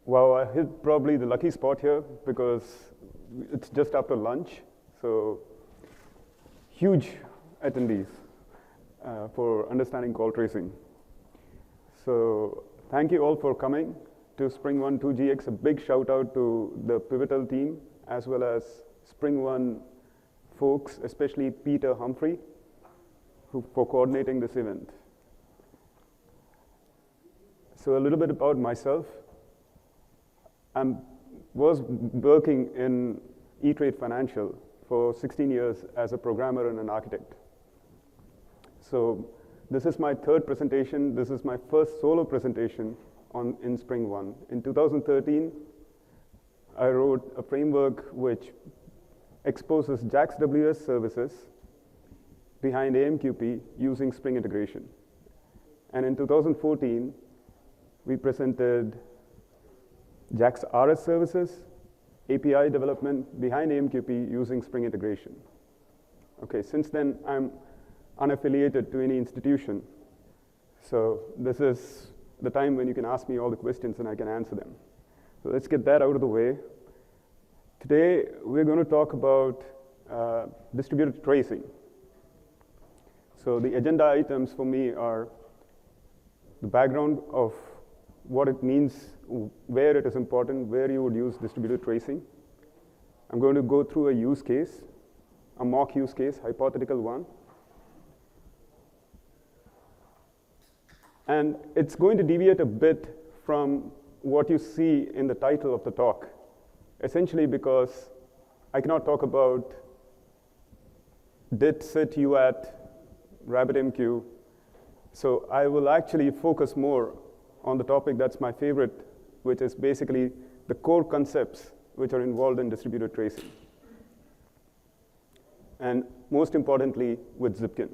Wow, I hit probably the lucky spot here because it's just after lunch, so huge attendees for understanding call tracing. So thank you all for coming to Spring 1 2GX. A big shout out to the Pivotal team as well as Spring 1 folks, especially Peter Humphrey, for coordinating this event. So a little bit about myself. I was working in E-Trade Financial for 16 years as a programmer and an architect. So this is my third presentation. This is my first solo presentation in Spring 1. In 2013, I wrote a framework which exposes JAX-WS services behind AMQP using Spring integration. And in 2014, we presented JAX RS services, API development behind AMQP using Spring integration. Okay, since then, I'm unaffiliated to any institution. So this is the time when you can ask me all the questions and I can answer them. So let's get that out of the way. Today, we're going to talk about distributed tracing. So the agenda items for me are the background of what it means, where it is important, where you would use distributed tracing. I'm going to go through a use case, a mock use case, hypothetical one. And it's going to deviate a bit from what you see in the title of the talk, essentially because I cannot talk about dit, sit, uat, RabbitMQ. So I will actually focus more on the topic that's my favorite, which is basically the core concepts which are involved in distributed tracing. And most importantly, with Zipkin.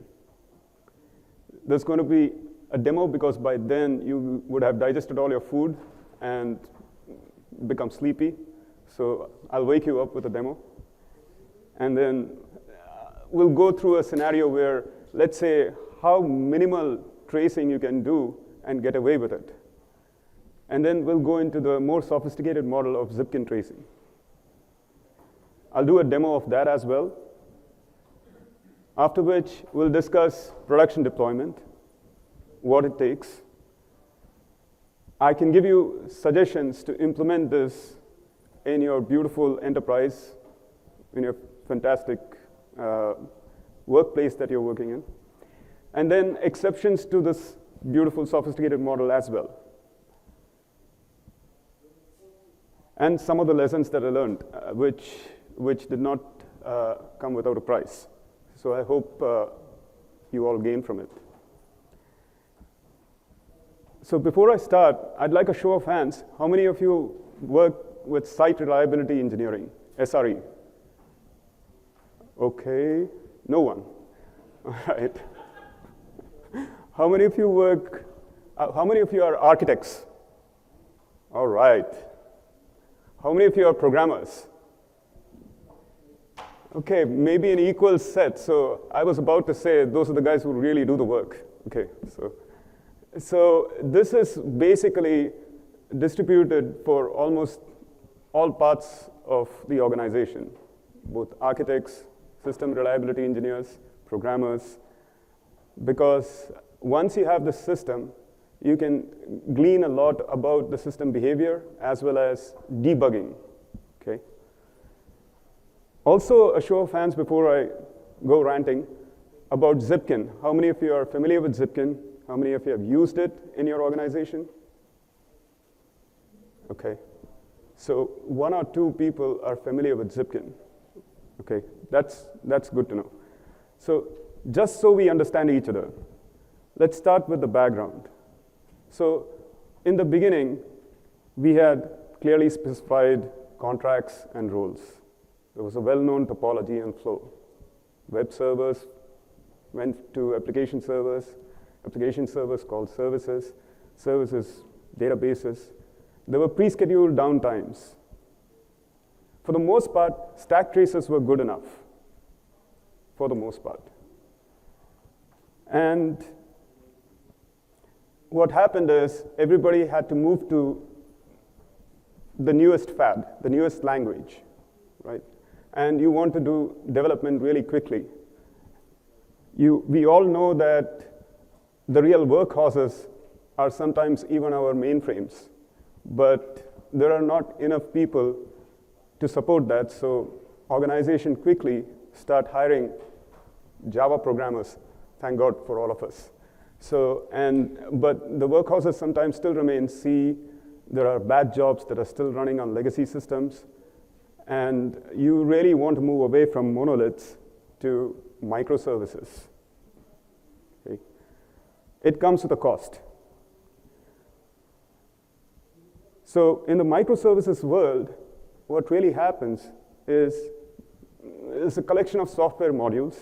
There's going to be a demo because by then you would have digested all your food and become sleepy. So I'll wake you up with a demo. And then we'll go through a scenario where, let's say, how minimal tracing you can do and get away with it. And then we'll go into the more sophisticated model of Zipkin tracing. I'll do a demo of that as well, after which we'll discuss production deployment, what it takes. I can give you suggestions to implement this in your beautiful enterprise, in your fantastic workplace that you're working in. And then exceptions to this beautiful, sophisticated model as well. And some of the lessons that I learned, which did not come without a price. So I hope you all gain from it. So before I start, I'd like a show of hands. How many of you work with site reliability engineering, SRE? Okay, no one. All right. How many of you work, how many of you are architects? All right. How many of you are programmers? Okay, maybe an equal set. So I was about to say those are the guys who really do the work. Okay, so this is basically distributed for almost all parts of the organization, both architects, system reliability engineers, programmers, because once you have the system, you can glean a lot about the system behavior as well as debugging, okay? Also, a show of hands before I go ranting about Zipkin. How many of you are familiar with Zipkin? How many of you have used it in your organization? Okay, so 1 or 2 people are familiar with Zipkin. Okay, that's good to know. So just so we understand each other, let's start with the background. So in the beginning, we had clearly specified contracts and roles. There was a well-known topology and flow. Web servers went to application servers called services, services databases. There were pre-scheduled downtimes. For the most part, StackTraces were good enough, for the most part. And what happened is everybody had to move to the newest fad, the newest language, right? And you want to do development really quickly. We all know that the real workhorses are sometimes even our mainframes, but there are not enough people to support that, so organization quickly start hiring Java programmers, thank God for all of us. But the workhorses sometimes still remain C. There are bad jobs that are still running on legacy systems, and you really want to move away from monoliths to microservices. Okay. It comes with a cost. So in the microservices world, what really happens is a collection of software modules.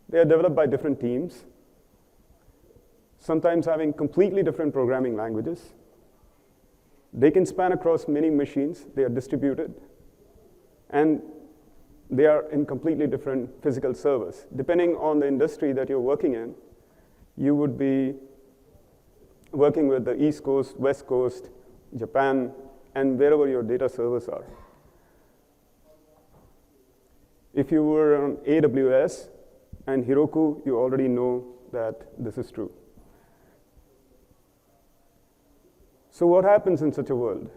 They are developed by different teams, sometimes having completely different programming languages. They can span across many machines. They are distributed. And they are in completely different physical servers. Depending on the industry that you're working in, you would be working with the East Coast, West Coast, Japan, and wherever your data servers are. If you were on AWS and Heroku, you already know that this is true. So what happens in such a world?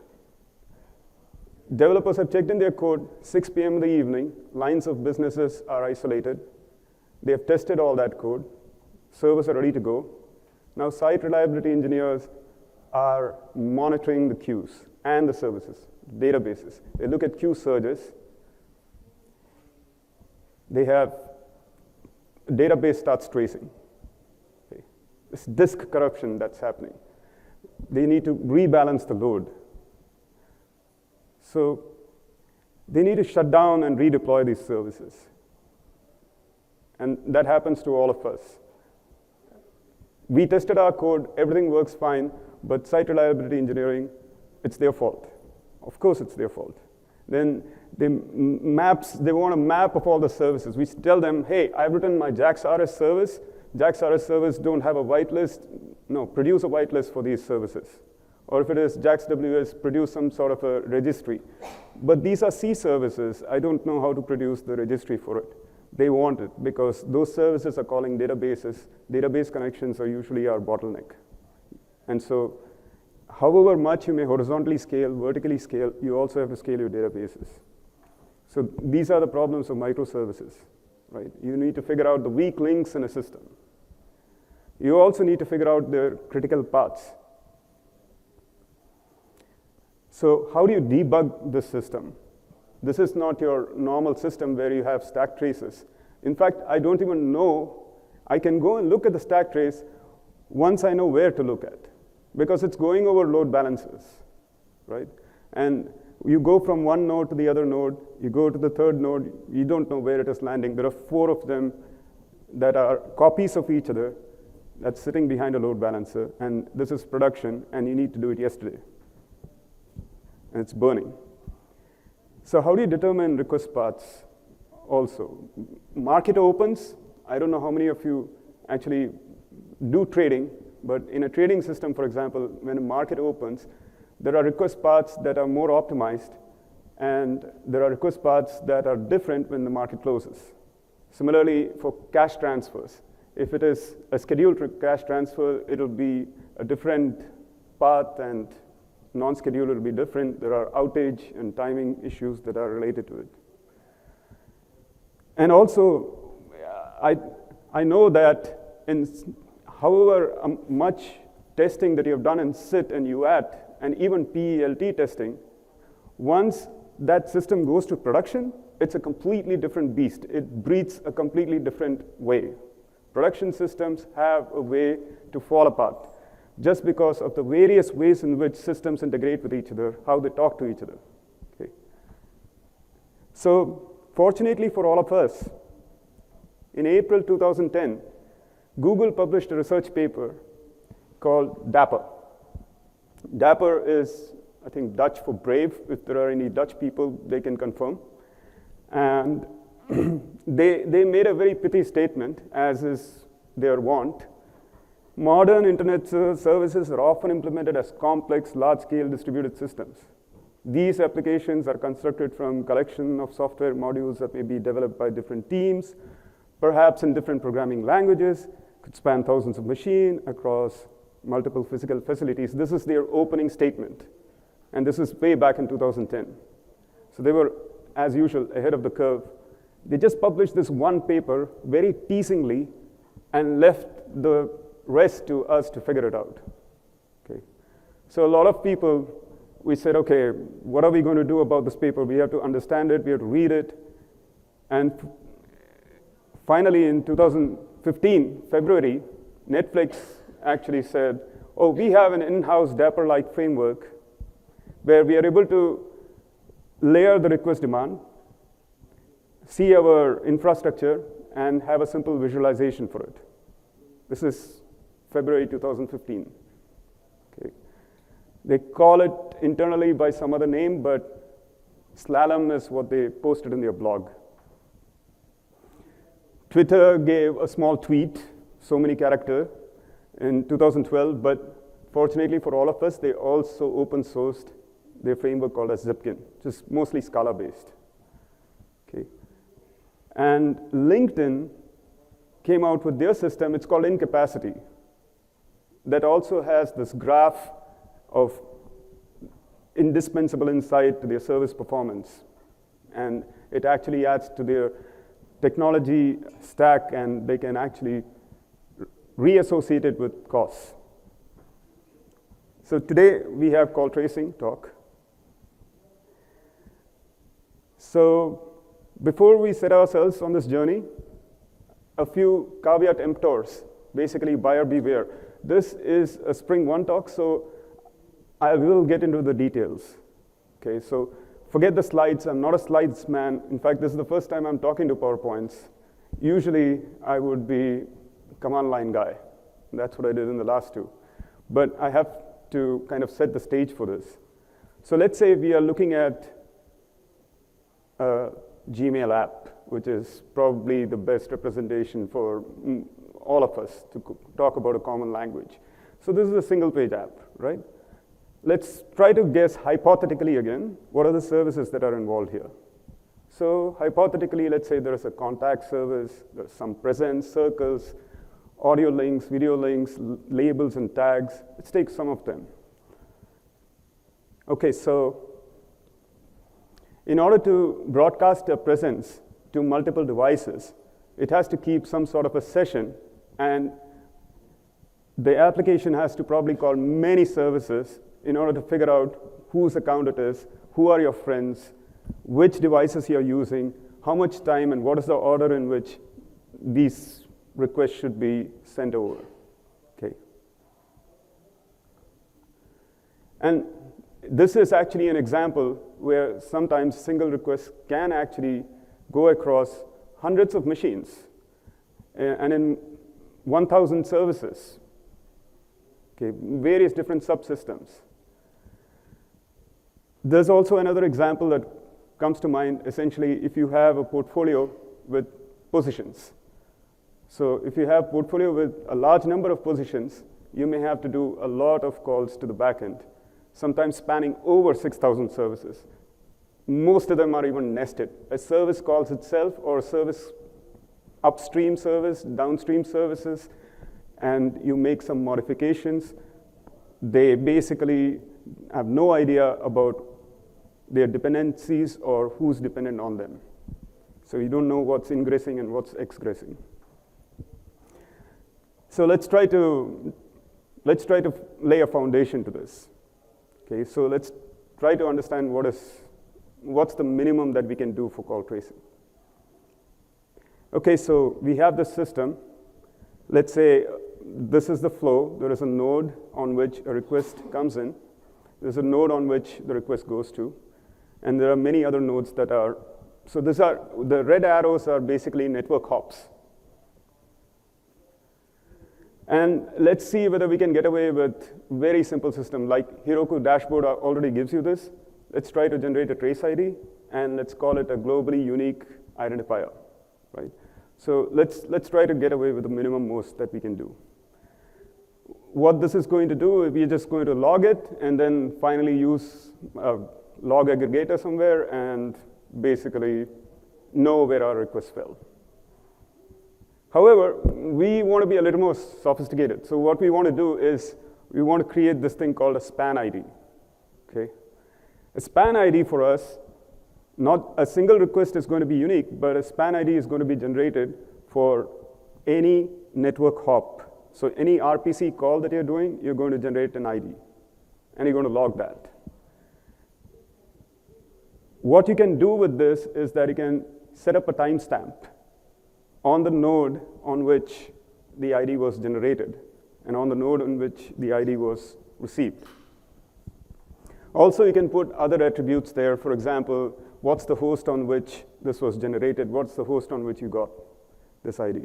Developers have checked in their code, 6 p.m. in the evening, lines of businesses are isolated. They have tested all that code. Servers are ready to go. Now site reliability engineers are monitoring the queues and the services, databases. They look at queue surges. They have database starts tracing. Okay. This disk corruption that's happening. They need to rebalance the load. So they need to shut down and redeploy these services. And that happens to all of us. We tested our code, everything works fine, but site reliability engineering, it's their fault. Of course it's their fault. Then they want a map of all the services. We tell them, hey, I've written my JAX-RS service. JAX-RS service don't have a whitelist. No, produce a whitelist for these services. Or if it is JAX-WS, produce some sort of a registry. But these are C services. I don't know how to produce the registry for it. They want it because those services are calling databases. Database connections are usually our bottleneck. And so however much you may horizontally scale, vertically scale, you also have to scale your databases. So these are the problems of microservices, right? You need to figure out the weak links in a system. You also need to figure out their critical paths. So how do you debug this system? This is not your normal system where you have stack traces. In fact, I don't even know. I can go and look at the stack trace once I know where to look at, because it's going over load balancers, right? And you go from one node to the other node, you go to the third node, you don't know where it is landing. There are 4 of them that are copies of each other that's sitting behind a load balancer, and this is production, and you need to do it yesterday. And it's burning. So how do you determine request paths also? Market opens. I don't know how many of you actually do trading, but in a trading system, for example, when a market opens, there are request paths that are more optimized, and there are request paths that are different when the market closes. Similarly, for cash transfers, if it is a scheduled cash transfer, it'll be a different path, and non-scheduled will be different. There are outage and timing issues that are related to it. And also, I know that however much testing that you have done in SIT and UAT, and even PELT testing, once that system goes to production, it's a completely different beast. It breathes a completely different way. Production systems have a way to fall apart, just because of the various ways in which systems integrate with each other, how they talk to each other. Okay. So fortunately for all of us, in April 2010, Google published a research paper called DAPPER. DAPPER is, I think, Dutch for brave. If there are any Dutch people, they can confirm. And they made a very pithy statement, as is their wont. Modern internet services are often implemented as complex, large-scale distributed systems. These applications are constructed from collection of software modules that may be developed by different teams, perhaps in different programming languages, could span thousands of machines across multiple physical facilities. This is their opening statement. And this is way back in 2010. So they were, as usual, ahead of the curve. They just published this one paper very teasingly and left the rest to us to figure it out. Okay. So a lot of people, we said, okay, what are we going to do about this paper? We have to understand it, we have to read it. And finally, in 2015, February, Netflix actually said, oh, we have an in-house Dapper-like framework where we are able to layer the request demand, see our infrastructure, and have a simple visualization for it. This is February 2015. Okay. They call it internally by some other name, but Slalom is what they posted in their blog. Twitter gave a small tweet, so many characters, in 2012, but fortunately for all of us, they also open sourced their framework called as Zipkin, which is mostly Scala-based. Okay. And LinkedIn came out with their system, it's called Incapacity, that also has this graph of indispensable insight to their service performance. And it actually adds to their technology stack, and they can actually reassociate it with costs. So today we have CallTracing talk. So before we set ourselves on this journey, a few caveat emptors, basically buyer beware. This is a Spring 1 talk, so I will get into the details. Okay, so forget the slides. I'm not a slides man. In fact, this is the first time I'm talking to PowerPoints. Usually, I would be a command line guy. That's what I did in the last two. But I have to kind of set the stage for this. So let's say we are looking at a Gmail app, which is probably the best representation for all of us to talk about a common language. So this is a single-page app, right? Let's try to guess hypothetically again, what are the services that are involved here? So hypothetically, let's say there is a contact service, there's some presence, circles, audio links, video links, labels and tags. Let's take some of them. Okay, so in order to broadcast a presence to multiple devices, it has to keep some sort of a session, and the application has to probably call many services in order to figure out whose account it is, who are your friends, which devices you're using, how much time, and what is the order in which these requests should be sent over. Okay. And this is actually an example where sometimes single requests can actually go across hundreds of machines and in 1,000 services. Okay, various different subsystems. There's also another example that comes to mind, essentially, if you have a portfolio with positions. So if you have a portfolio with a large number of positions, you may have to do a lot of calls to the backend, sometimes spanning over 6,000 services. Most of them are even nested. A service calls itself, or a service upstream service, downstream services, and you make some modifications. They basically have no idea about their dependencies or who's dependent on them. So you don't know what's ingressing and what's exgressing. So let's try to lay a foundation to this. Okay, so let's try to understand what's the minimum that we can do for call tracing. Okay, so we have this system. Let's say this is the flow. There is a node on which a request comes in. There's a node on which the request goes to. And there are many other nodes that are, so the red arrows are basically network hops. And let's see whether we can get away with very simple system like Heroku dashboard already gives you this. Let's try to generate a trace ID, and let's call it a globally unique identifier, right? So let's try to get away with the minimum most that we can do. What this is going to do, we're just going to log it and then finally use log aggregator somewhere and basically know where our request fell. However, we want to be a little more sophisticated. So what we want to do is we want to create this thing called a span ID. Okay? A span ID for us, not a single request is going to be unique, but a span ID is going to be generated for any network hop. So any RPC call that you're doing, you're going to generate an ID, and you're going to log that. What you can do with this is that you can set up a timestamp on the node on which the ID was generated and on the node on which the ID was received. Also, you can put other attributes there. For example, what's the host on which this was generated? What's the host on which you got this ID?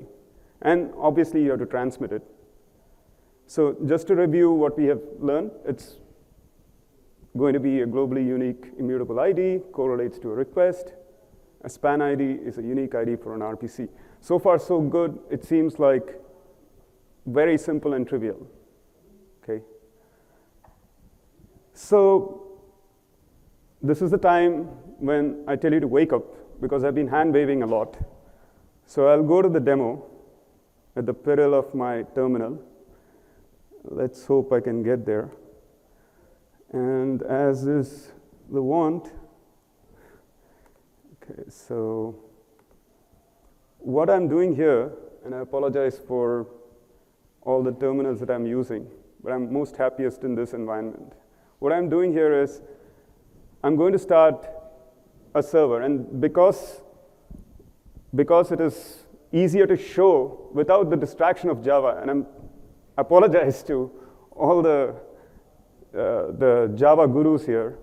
And obviously, you have to transmit it. So just to review what we have learned, it's going to be a globally unique immutable ID, correlates to a request. A span ID is a unique ID for an RPC. So far, so good. It seems like very simple and trivial. Okay. So this is the time when I tell you to wake up, because I've been hand-waving a lot. So I'll go to the demo at the peril of my terminal. Let's hope I can get there. And as is the want, okay, so what I'm doing here, and I apologize for all the terminals that I'm using, but I'm most happiest in this environment. What I'm doing here is I'm going to start a server, and because it is easier to show without the distraction of Java, and I apologize to all the Java gurus here.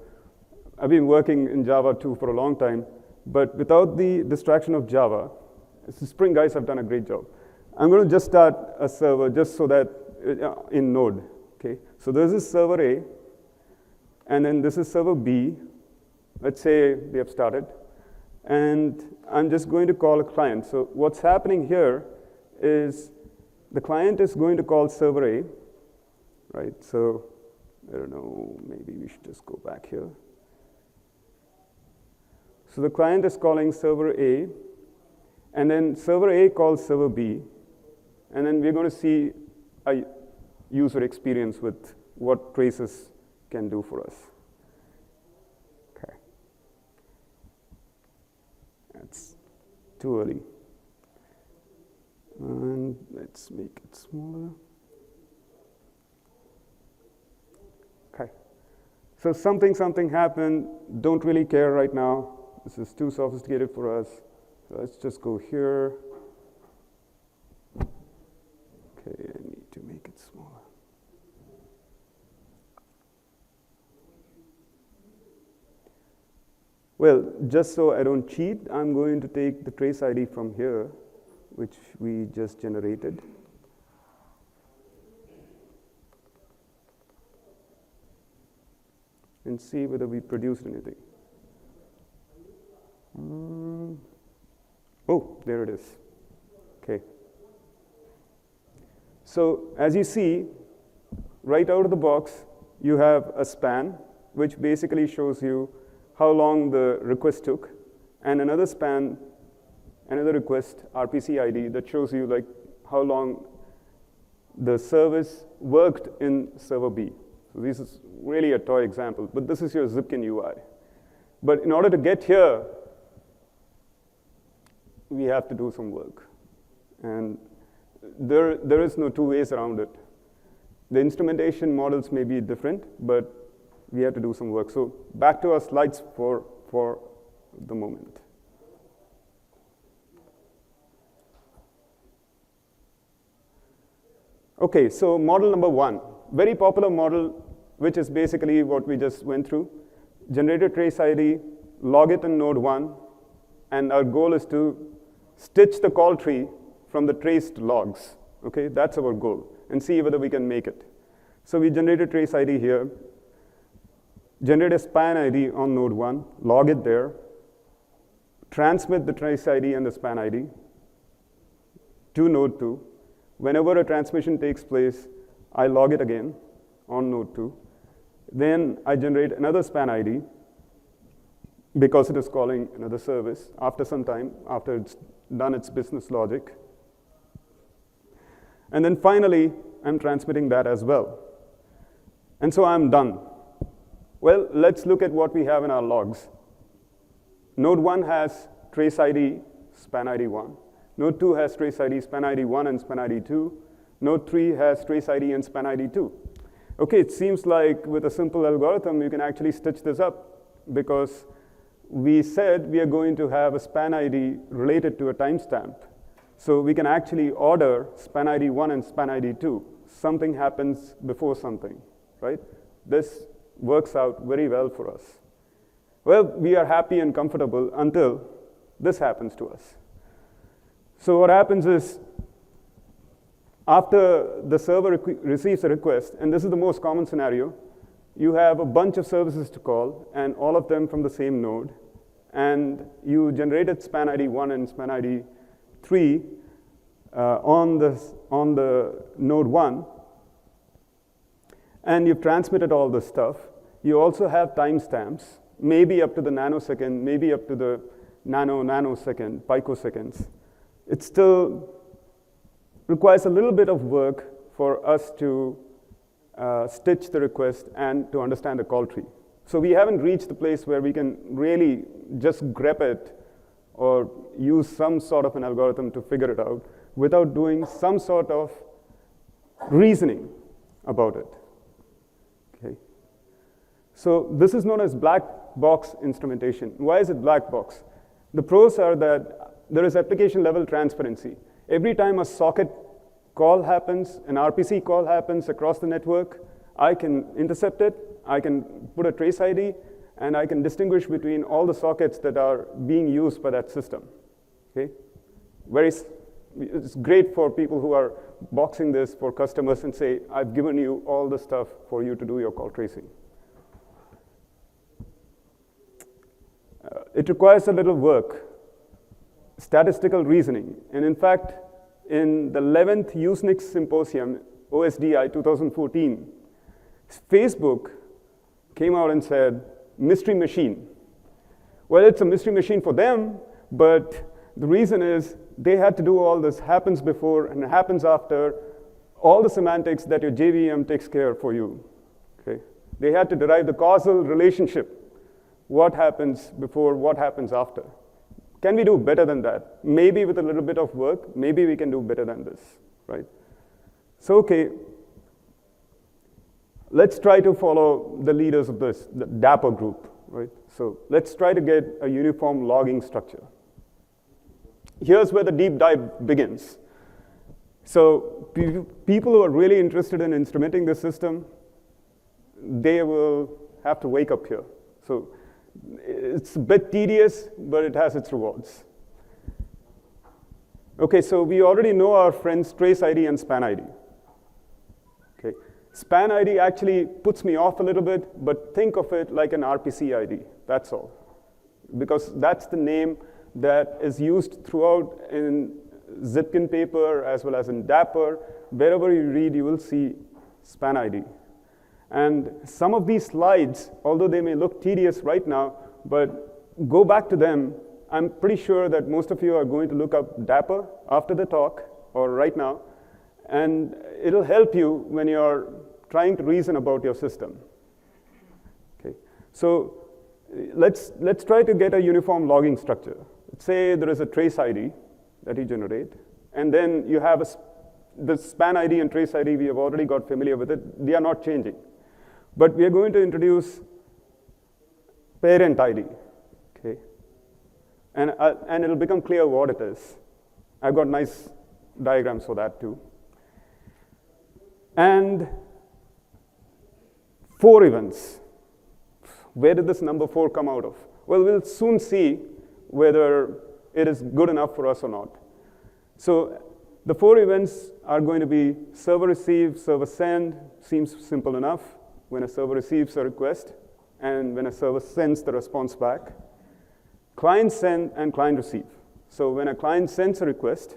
I've been working in Java too for a long time, but without the distraction of Java, the Spring guys have done a great job. I'm going to just start a server just so that in Node. Okay, so this is server A, and then this is server B. Let's say we have started, and I'm just going to call a client. So what's happening here is the client is going to call server A, right? So I don't know, maybe we should just go back here. So the client is calling server A, and then server A calls server B, and then we're going to see a user experience with what traces can do for us. Okay. That's too early. And let's make it smaller. Okay. So something happened. Don't really care right now. This is too sophisticated for us. So let's just go here. Okay, I need to make it smaller. Well, just so I don't cheat, I'm going to take the trace ID from here, which we just generated. And see whether we produced anything. Oh, there it is. Okay. So as you see, right out of the box, you have a span, which basically shows you how long the request took, and another span, another request, RPC ID, that shows you like how long the service worked in server B. So this is really a toy example, but this is your Zipkin UI. But in order to get here, we have to do some work. And there is no two ways around it. The instrumentation models may be different, but we have to do some work. So back to our slides for the moment. Okay, so model number one, very popular model, which is basically what we just went through. Generate a trace ID, log it in node 1, and our goal is to stitch the call tree from the traced logs. Okay, that's our goal, and see whether we can make it. So we generate a trace ID here, generate a span ID on node 1, log it there, transmit the trace ID and the span ID to node 2. Whenever a transmission takes place, I log it again on node 2. Then I generate another span ID because it is calling another service after some time, after it's done its business logic. And then finally, I'm transmitting that as well. And so I'm done. Well, let's look at what we have in our logs. Node 1 has trace ID, span ID 1. Node 2 has trace ID, span ID 1 and span ID 2. Node 3 has trace ID and span ID 2. Okay, it seems like with a simple algorithm, you can actually stitch this up because we said we are going to have a span ID related to a timestamp. So we can actually order span ID 1 and span ID 2. Something happens before something, right? This works out very well for us. Well, we are happy and comfortable until this happens to us. So what happens is, after the server receives a request, and this is the most common scenario, you have a bunch of services to call, and all of them from the same node, and you generated span ID 1 and span ID 3 on the node 1, and you've transmitted all this stuff. You also have timestamps, maybe up to the nanosecond, maybe up to the nanosecond, picoseconds. It still requires a little bit of work for us to stitch the request and to understand the call tree. So we haven't reached the place where we can really just grep it or use some sort of an algorithm to figure it out without doing some sort of reasoning about it. Okay. So this is known as black box instrumentation. Why is it black box? The pros are that there is application level transparency. Every time a socket call happens, an RPC call happens across the network, I can intercept it, I can put a trace ID, and I can distinguish between all the sockets that are being used by that system. Okay? It's great for people who are boxing this for customers and say, I've given you all the stuff for you to do your call tracing. It requires a little work, statistical reasoning, and in fact, in the 11th Usenix Symposium, OSDI 2014, Facebook came out and said, mystery machine. Well, it's a mystery machine for them, but the reason is they had to do all this happens before and happens after, all the semantics that your JVM takes care for you. Okay? They had to derive the causal relationship. What happens before, what happens after. Can we do better than that? Maybe with a little bit of work, maybe we can do better than this, right? So, okay, let's try to follow the leaders of this, the Dapper group, right? So let's try to get a uniform logging structure. Here's where the deep dive begins. So people who are really interested in instrumenting this system, they will have to wake up here. So it's a bit tedious, but it has its rewards. Okay, so we already know our friends trace ID and span ID. Okay, span ID actually puts me off a little bit, but think of it like an RPC ID, that's all. Because that's the name that is used throughout in Zipkin paper as well as in Dapper. Wherever you read, you will see span ID. And some of these slides, although they may look tedious right now, but go back to them. I'm pretty sure that most of you are going to look up Dapper after the talk or right now, and it'll help you when you're trying to reason about your system. Okay, so let's try to get a uniform logging structure. Let's say there is a trace ID that you generate, and then you have the span ID and trace ID. We have already got familiar with it. They are not changing. But we are going to introduce parent ID, okay? And it'll become clear what it is. I've got nice diagrams for that too. And 4 events. Where did this number 4 come out of? Well, we'll soon see whether it is good enough for us or not. So the 4 events are going to be server receive, server send, seems simple enough. When a server receives a request, and when a server sends the response back. Client send and client receive. So when a client sends a request,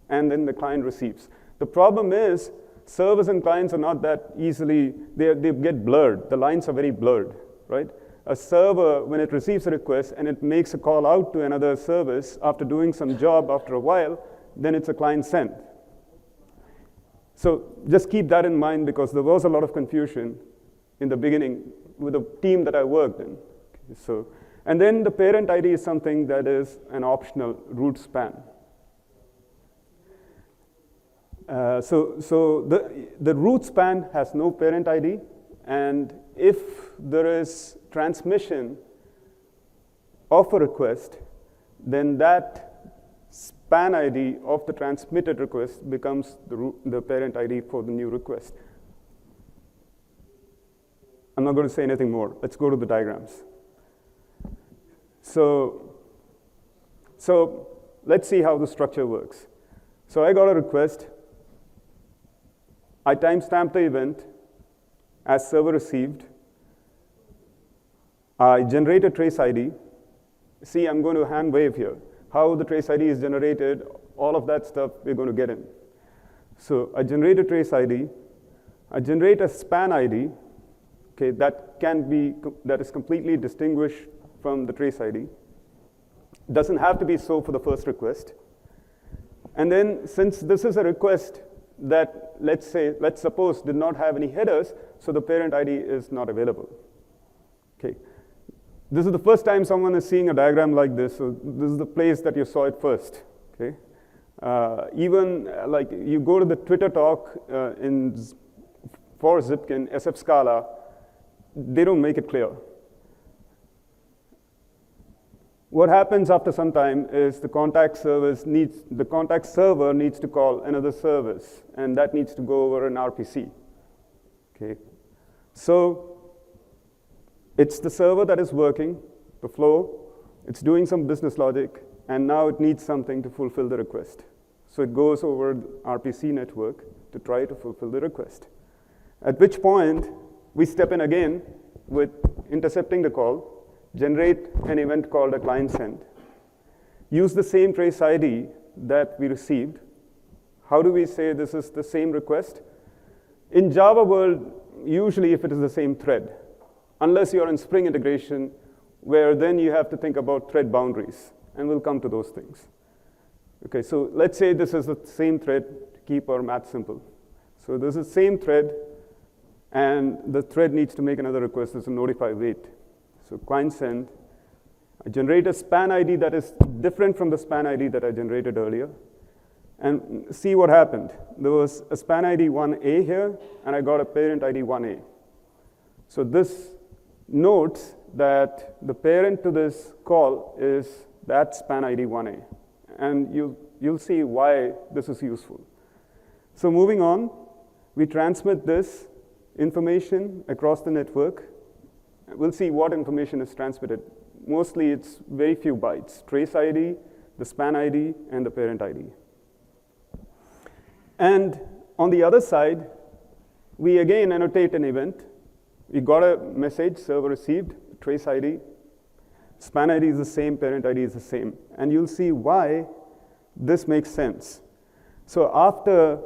and then the client receives. The problem is, servers and clients are not that easily, they get blurred. The lines are very blurred, right? a server, when it receives a request and it makes a call out to another service after doing some job after a while, then it's a client send. So just keep that in mind, because there was a lot of confusion in the beginning with the team that I worked in. So, and then the parent ID is something that is an optional root span. So the root span has no parent ID, and if there is transmission of a request, then that span ID of the transmitted request becomes the parent ID for the new request. I'm not going to say anything more. Let's go to the diagrams. So let's see how the structure works. So I got a request. I timestamped the event as server received. I generate a trace ID. See, I'm going to hand wave here. How the trace ID is generated, all of that stuff we're going to get in. So I generate a trace ID. I generate a span ID, okay, that is completely distinguished from the trace ID. It doesn't have to be so for the first request. And then, since this is a request that, let's suppose, did not have any headers, so the parent ID is not available. Okay. This is the first time someone is seeing a diagram like this, so this is the place that you saw it first. Okay. Even like you go to the Twitter talk for Zipkin, SF Scala, they don't make it clear. What happens after some time is the contact server needs to call another service, and that needs to go over an RPC. Okay. So it's the server that is working, the flow, it's doing some business logic, and now it needs something to fulfill the request. So it goes over the RPC network to try to fulfill the request. At which point, we step in again with intercepting the call, generate an event called a client send, use the same trace ID that we received. How do we say this is the same request? In Java world, usually if it is the same thread, unless you're in Spring integration, where then you have to think about thread boundaries, and we'll come to those things. Okay, so let's say this is the same thread to keep our math simple. So this is the same thread, and the thread needs to make another request. There's a notify wait. So client send, I generate a span ID that is different from the span ID that I generated earlier, and see what happened. There was a span ID 1A here, and I got a parent ID 1A. So this notes that the parent to this call is that span ID 1A. And you'll see why this is useful. So moving on, we transmit this information across the network. We'll see what information is transmitted. Mostly it's very few bytes: trace ID, the span ID, and the parent ID. And on the other side, we again annotate an event. We got a message, server received, trace ID. Span ID is the same, parent ID is the same. And you'll see why this makes sense. So after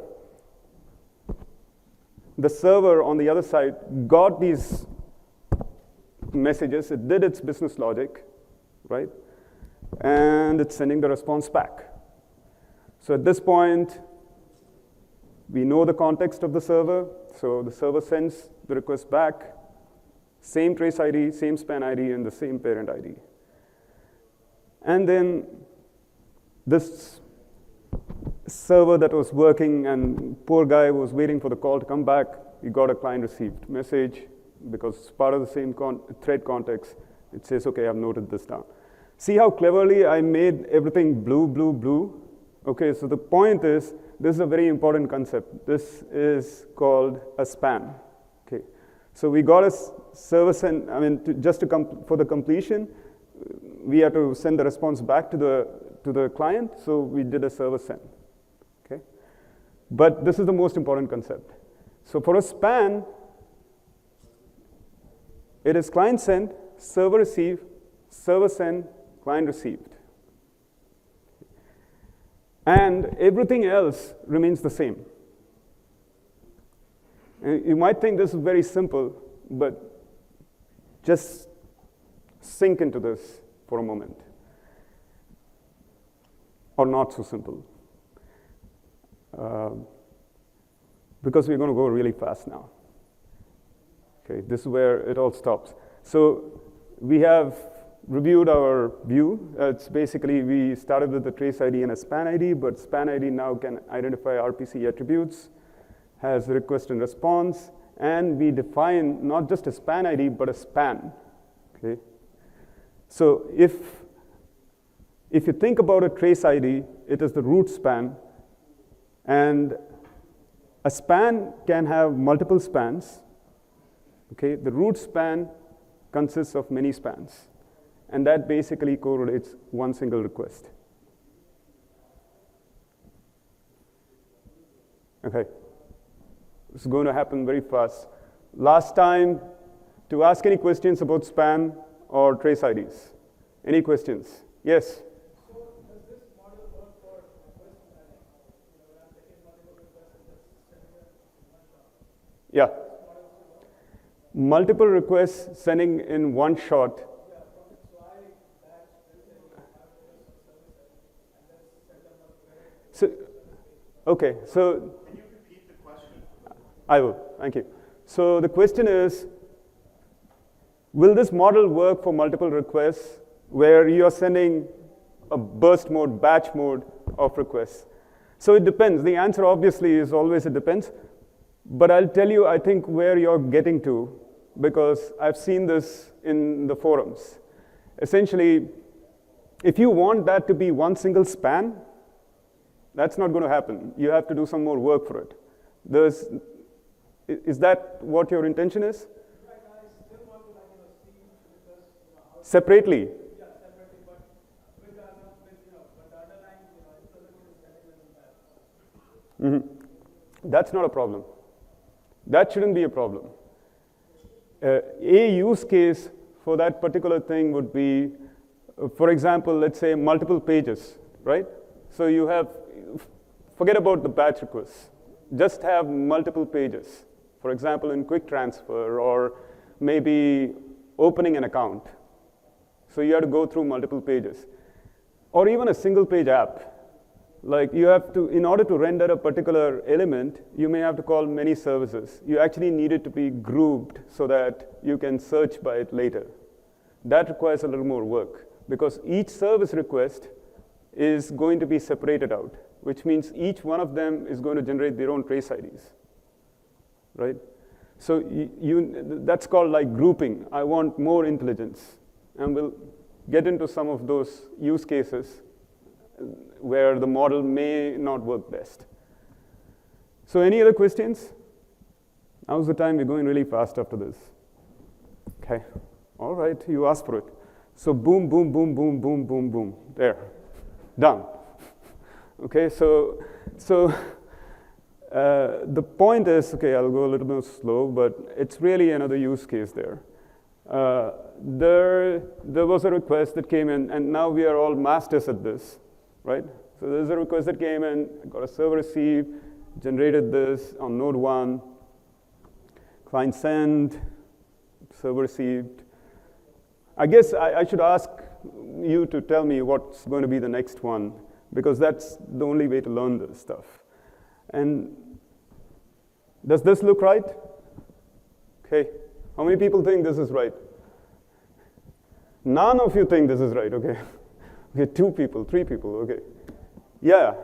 the server on the other side got these messages, it did its business logic, right? And it's sending the response back. So at this point, we know the context of the server. So the server sends the request back, same trace ID, same span ID, and the same parent ID. And then this server that was working, and poor guy was waiting for the call to come back, he got a client received message because it's part of the same thread context. It says, okay, I've noted this down. See how cleverly I made everything blue, blue, blue? Okay, so the point is, this is a very important concept. This is called a span. Okay, so we got a server send. I mean, for the completion, we had to send the response back to the client. So we did a server send. Okay, but this is the most important concept. So for a span, it is client send, server receive, server send, client received. And everything else remains the same. And you might think this is very simple, but just sink into this for a moment. Or not so simple. Because we're going to go really fast now. Okay, this is where it all stops. So we have reviewed our view. It's basically, we started with the trace ID and a span ID, but span ID now can identify RPC attributes, has request and response, and we define not just a span ID, but a span. Okay. So if you think about a trace ID, it is the root span, and a span can have multiple spans. Okay, the root span consists of many spans, and that basically correlates one single request. Okay, this is going to happen very fast. Last time, to ask any questions about span or trace IDs. Any questions? Yes? So does this model work for request planning? When I'm taking multiple requests and just sending them in one shot? Yeah. Multiple requests sending in one shot. Yeah, so I batch this and have requests on services and then set them up where. So, okay, so. Can you repeat the question? I will, thank you. So the question is, will this model work for multiple requests where you are sending a burst mode, batch mode of requests? So it depends. The answer obviously is always it depends. But I'll tell you, I think, where you're getting to, because I've seen this in the forums. Essentially, if you want that to be one single span, that's not going to happen. You have to do some more work for it. Is that what your intention is? Right, I still want to see requests, Separately? Yeah, separately, but with the underlying instrumentation is sending them back. That's not a problem. That shouldn't be a problem. A use case for that particular thing would be, for example, let's say multiple pages, right? So you have, forget about the batch requests. Just have multiple pages. For example, in quick transfer or maybe opening an account. So you have to go through multiple pages. Or even a single page app. Like you have to, in order to render a particular element, you may have to call many services. You actually need it to be grouped so that you can search by it later. That requires a little more work because each service request is going to be separated out, which means each one of them is going to generate their own trace IDs, right? So that's called like grouping. I want more intelligence, and we'll get into some of those use cases where the model may not work best. So any other questions? Now's the time. We're going really fast after this. Okay. All right, you asked for it. So boom, boom, boom, boom, boom, boom, boom. There. Done. Okay, so the point is, okay, I'll go a little bit slow, but it's really another use case there. There was a request that came in, and now we are all masters at this, right? So there's a request that came in, got a server receive, generated this on node 1, client send, server received. I guess I should ask you to tell me what's going to be the next one, because that's the only way to learn this stuff. And does this look right? Okay. How many people think this is right? None of you think this is right, okay. Okay, 2 people, 3 people, okay. Yeah.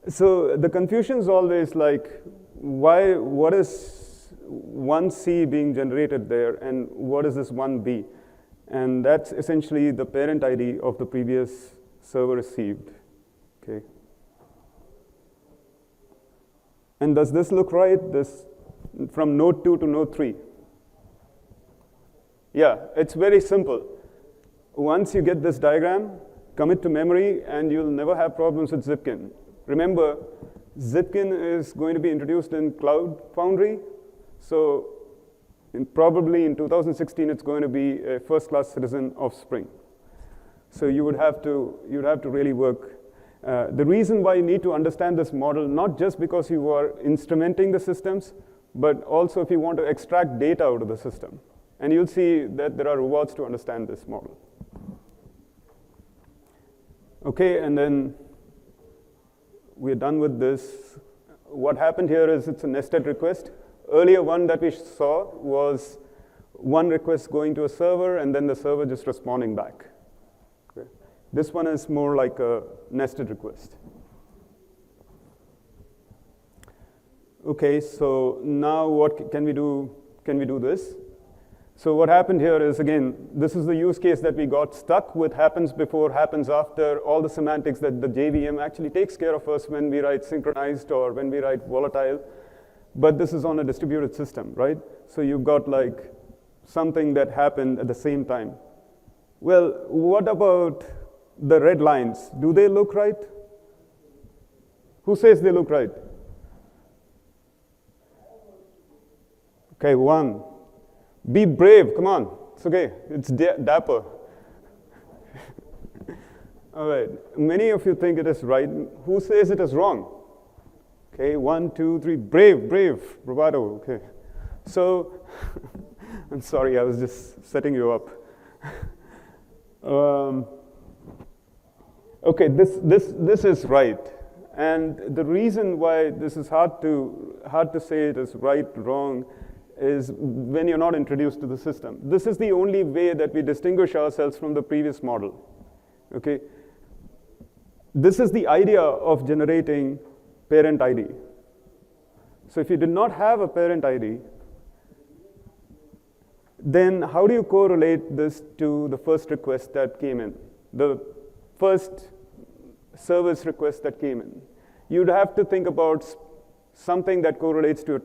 So the confusion is always like, what is 1C being generated there, and what is this 1B? And that's essentially the parent ID of the previous server received, okay. And does this look right? This from node 2 to node 3? Yeah, it's very simple. Once you get this diagram, commit to memory, and you'll never have problems with Zipkin. Remember, Zipkin is going to be introduced in Cloud Foundry, so probably in 2016, it's going to be a first-class citizen of Spring. So you'd have to really work. The reason why you need to understand this model, not just because you are instrumenting the systems, but also if you want to extract data out of the system. And you'll see that there are rewards to understand this model. Okay, and then we're done with this. What happened here is it's a nested request. Earlier one that we saw was one request going to a server and then the server just responding back. Okay. This one is more like a nested request. Okay, so now what can we do? Can we do this? So what happened here is, again, this is the use case that we got stuck with happens before, happens after, all the semantics that the JVM actually takes care of us when we write synchronized or when we write volatile. But this is on a distributed system, right? So you've got like something that happened at the same time. Well, what about the red lines? Do they look right? Who says they look right? Okay, one. Be brave, come on. It's okay, it's dapper. All right, many of you think it is right. Who says it is wrong? Okay, 1, 2, 3, brave, bravado, okay. So, I'm sorry, I was just setting you up. Okay, this is right. And the reason why this is hard to say it is right, wrong, is when you're not introduced to the system. This is the only way that we distinguish ourselves from the previous model, okay? This is the idea of generating parent ID. So if you did not have a parent ID, then how do you correlate this to the first request that came in, the first service request that came in? You'd have to think about something that correlates to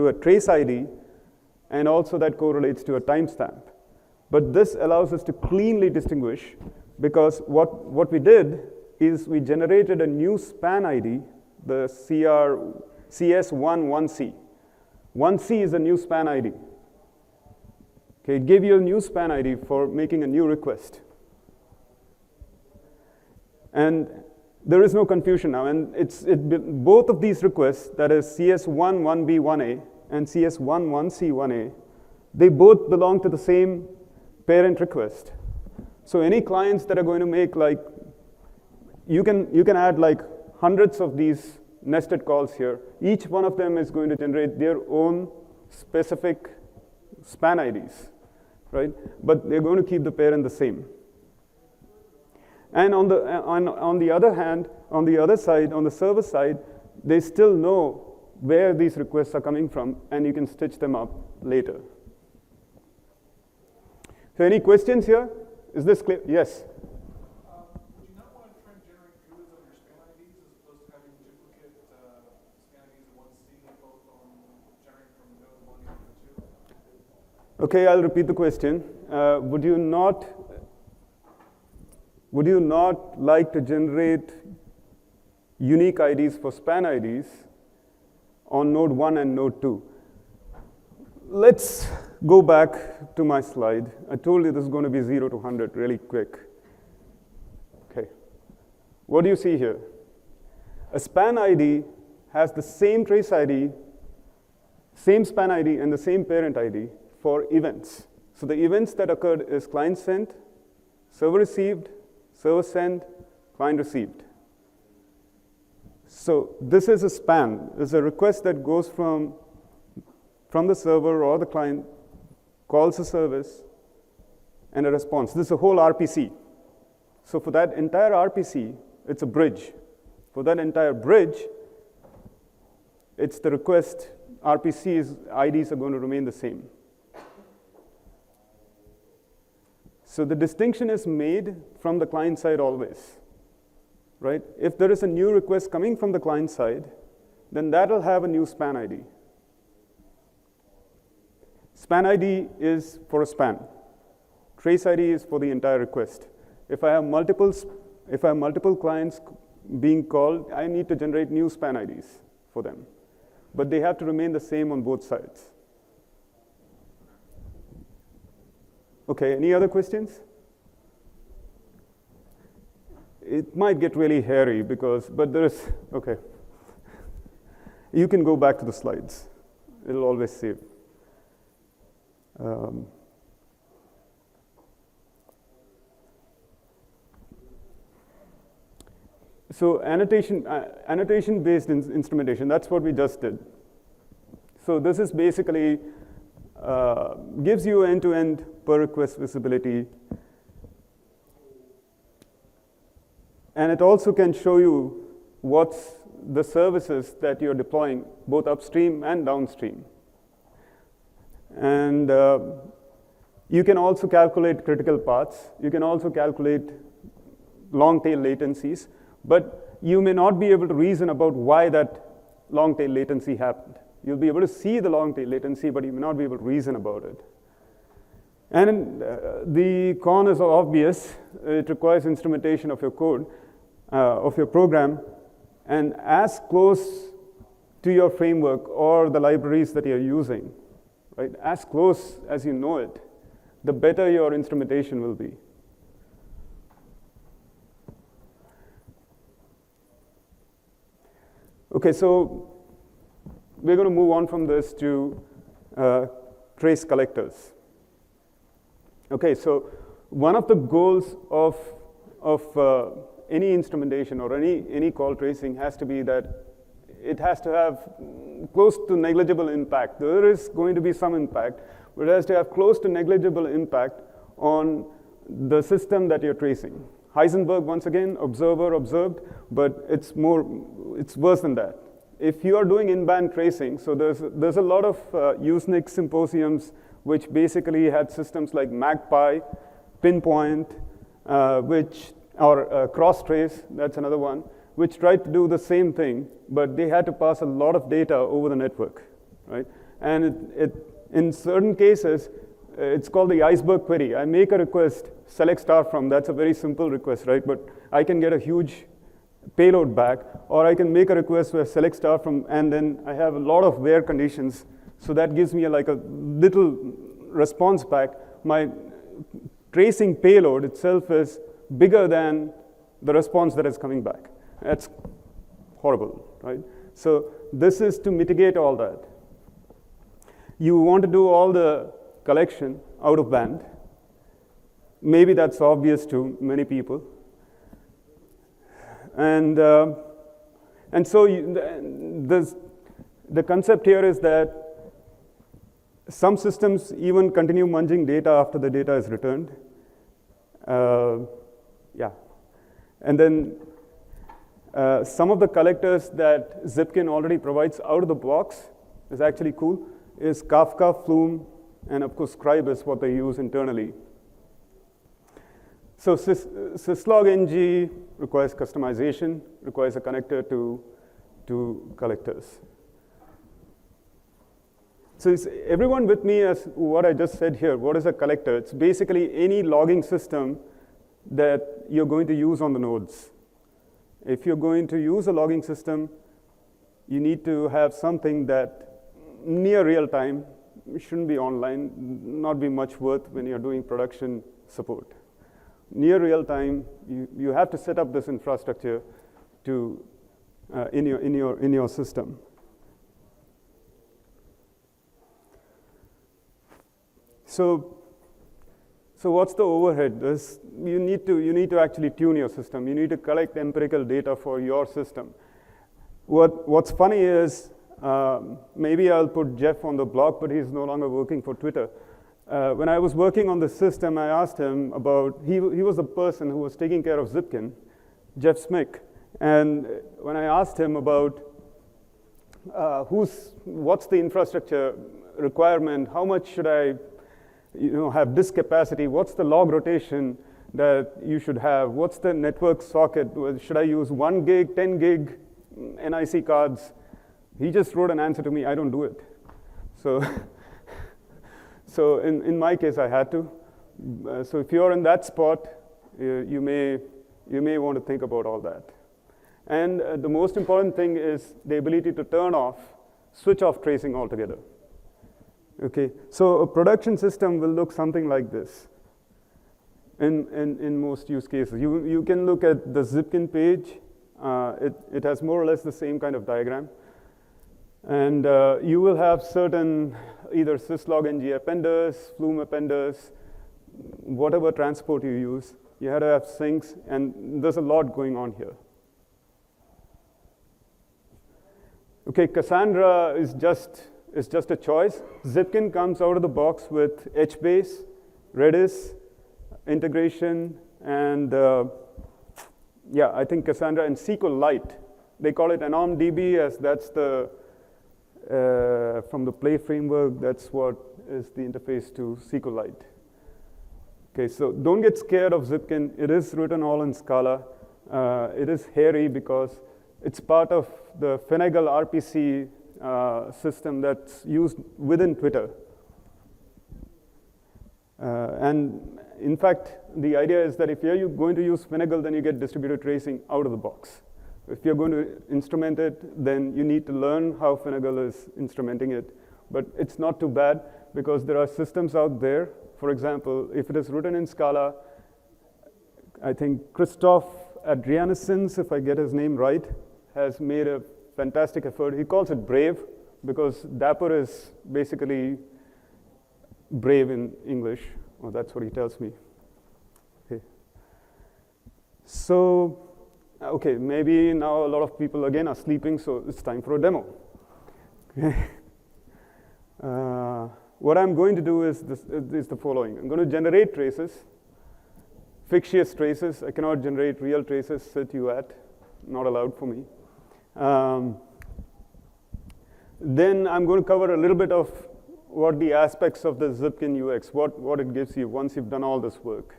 a trace ID, and also that correlates to a timestamp. But this allows us to cleanly distinguish, because what we did is we generated a new span ID, the CS11C. 1C is a new span ID. Okay, it gave you a new span ID for making a new request. And there is no confusion now, and both of these requests, that is CS11B1A and CS11C1A, they both belong to the same parent request. So any clients that are going to make like, you can add like hundreds of these nested calls here. Each one of them is going to generate their own specific span IDs, right? But they're going to keep the parent the same. And on the other hand, on the other side, on the server side, they still know where these requests are coming from, and you can stitch them up later. So any questions here? Is this clear? Yes? Would you not want to try and generate GUIDs on your span IDs as opposed to having duplicate span IDs in 1C, both on generating from node 1 and node 2? Okay, I'll repeat the question. Would you not like to generate unique IDs for span IDs on node 1 and node 2? Let's go back to my slide. I told you this is going to be 0 to 100 really quick. Okay. What do you see here? A span ID has the same trace ID, same span ID, and the same parent ID for events. So the events that occurred is client sent, server received, server sent, client received. So this is a span. It's a request that goes from the server or the client, calls a service, and a response. This is a whole RPC. So for that entire RPC, it's a bridge. For that entire bridge, it's the request. RPC's IDs are going to remain the same. So the distinction is made from the client side always, right? If there is a new request coming from the client side, then that'll have a new span ID. Span ID is for a span. Trace ID is for the entire request. If I have multiple clients being called, I need to generate new span IDs for them. But they have to remain the same on both sides. Okay, any other questions? It might get really hairy but there is, okay. You can go back to the slides. It'll always save. So annotation-based instrumentation, that's what we just did. So this is basically, gives you end-to-end per request visibility. And it also can show you what's the services that you're deploying, both upstream and downstream. And you can also calculate critical paths. You can also calculate long-tail latencies. But you may not be able to reason about why that long-tail latency happened. You'll be able to see the long-tail latency, but you may not be able to reason about it. And the con is obvious. It requires instrumentation of your code, of your program, and as close to your framework or the libraries that you're using, right? As close as you know it, the better your instrumentation will be. Okay, so we're going to move on from this to trace collectors. Okay, so one of the goals of any instrumentation or any call tracing has to be that it has to have close to negligible impact. There is going to be some impact, but it has to have close to negligible impact on the system that you're tracing. Heisenberg, once again, observer observed, but it's worse than that. If you are doing in-band tracing, so there's a lot of Usenix symposiums which basically had systems like Magpie, Pinpoint, or Crosstrace, that's another one, which tried to do the same thing, but they had to pass a lot of data over the network, right? And in certain cases, it's called the iceberg query. I make a request, select star from, that's a very simple request, right? But I can get a huge payload back, or I can make a request where select star from, and then I have a lot of where conditions, so that gives me like a little response back. My tracing payload itself is bigger than the response that is coming back. That's horrible, right? So this is to mitigate all that. You want to do all the collection out of band. Maybe that's obvious to many people. And so the concept here is that some systems even continue munging data after the data is returned. Yeah. And then some of the collectors that Zipkin already provides out of the box is actually cool, is Kafka, Flume, and of course Scribe is what they use internally. So syslog-ng requires customization, requires a connector to collectors. So is everyone with me as what I just said here? What is a collector? It's basically any logging system that you're going to use on the nodes. If you're going to use a logging system, you need to have something that near real time, shouldn't be online, not be much worth when you're doing production support. Near real time, you have to set up this infrastructure to in your system. So what's the overhead? You need to actually tune your system. You need to collect empirical data for your system. What's funny is, maybe I'll put Jeff on the blog, but he's no longer working for Twitter. When I was working on the system, I asked him about, he was the person who was taking care of Zipkin, Jeff Smick. And when I asked him about what's the infrastructure requirement, how much should I have disk capacity, what's the log rotation that you should have, what's the network socket, should I use 1 gig, 10 gig NIC cards? He just wrote an answer to me, I don't do it. So in my case, I had to. So if you're in that spot, you may want to think about all that. And the most important thing is the ability to switch off tracing altogether. Okay, so a production system will look something like this in most use cases. You can look at the Zipkin page. It has more or less the same kind of diagram. And you will have certain either syslog-ng appenders, flume appenders, whatever transport you use. You have to have syncs, and there's a lot going on here. Okay, Cassandra is just a choice. Zipkin comes out of the box with HBase, Redis, integration, and yeah, I think Cassandra and SQLite. They call it ANOMDB, as that's the from the Play framework. That's what is the interface to SQLite. Okay, so don't get scared of Zipkin. It is written all in Scala. It is hairy because it's part of the Finagle RPC system that's used within Twitter. And in fact, the idea is that if you're going to use Finagle, then you get distributed tracing out of the box. If you're going to instrument it, then you need to learn how Finagle is instrumenting it. But it's not too bad, because there are systems out there. For example, if it is written in Scala, I think Christoph Adrianissens, if I get his name right, has made a fantastic effort. He calls it Brave, because Dapper is basically brave in English. Well, that's what he tells me. Okay. So, okay, maybe now a lot of people again are sleeping, so it's time for a demo. Okay. What I'm going to do is the following. I'm going to generate traces, fictitious traces. I cannot generate real traces, sit you at, not allowed for me. Then I'm going to cover a little bit of what the aspects of the Zipkin UX, what it gives you once you've done all this work.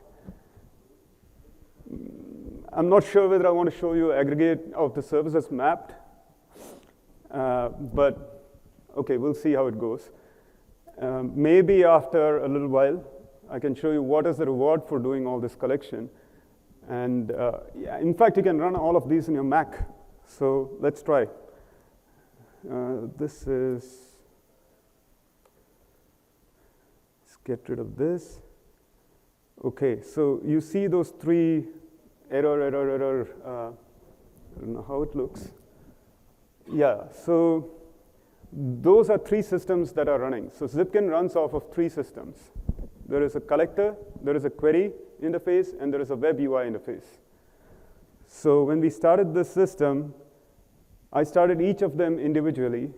I'm not sure whether I want to show you aggregate of the services mapped, but okay, we'll see how it goes. Maybe after a little while, I can show you what is the reward for doing all this collection. And yeah, in fact, you can run all of these in your Mac. So let's try. This is, let's get rid of this. Okay, so you see those three error. I don't know how it looks. Yeah, so those are three systems that are running. So Zipkin runs off of three systems. There is a collector, there is a query interface, and there is a web UI interface. So when we started this system, I started each of them individually.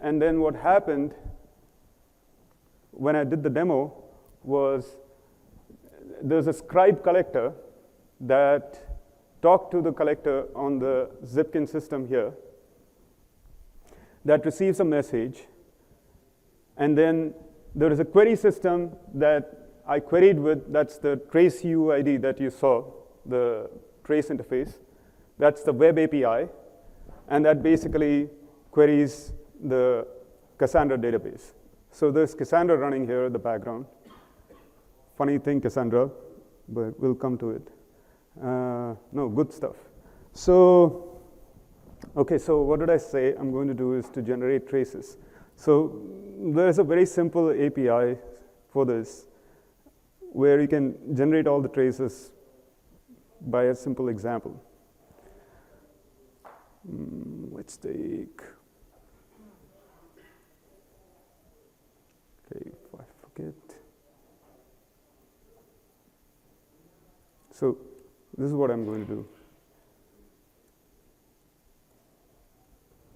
And then what happened when I did the demo was there's a scribe collector that talked to the collector on the Zipkin system here that receives a message. And then there is a query system that I queried with. That's the trace UID that you saw, the trace interface. That's the web API. And that basically queries the Cassandra database. So there's Cassandra running here in the background. Funny thing, Cassandra, but we'll come to it. No, good stuff. So, okay, so what did I say I'm going to do is to generate traces. So there's a very simple API for this, where you can generate all the traces by a simple example. Let's take, okay, if I forget. So this is what I'm going to do.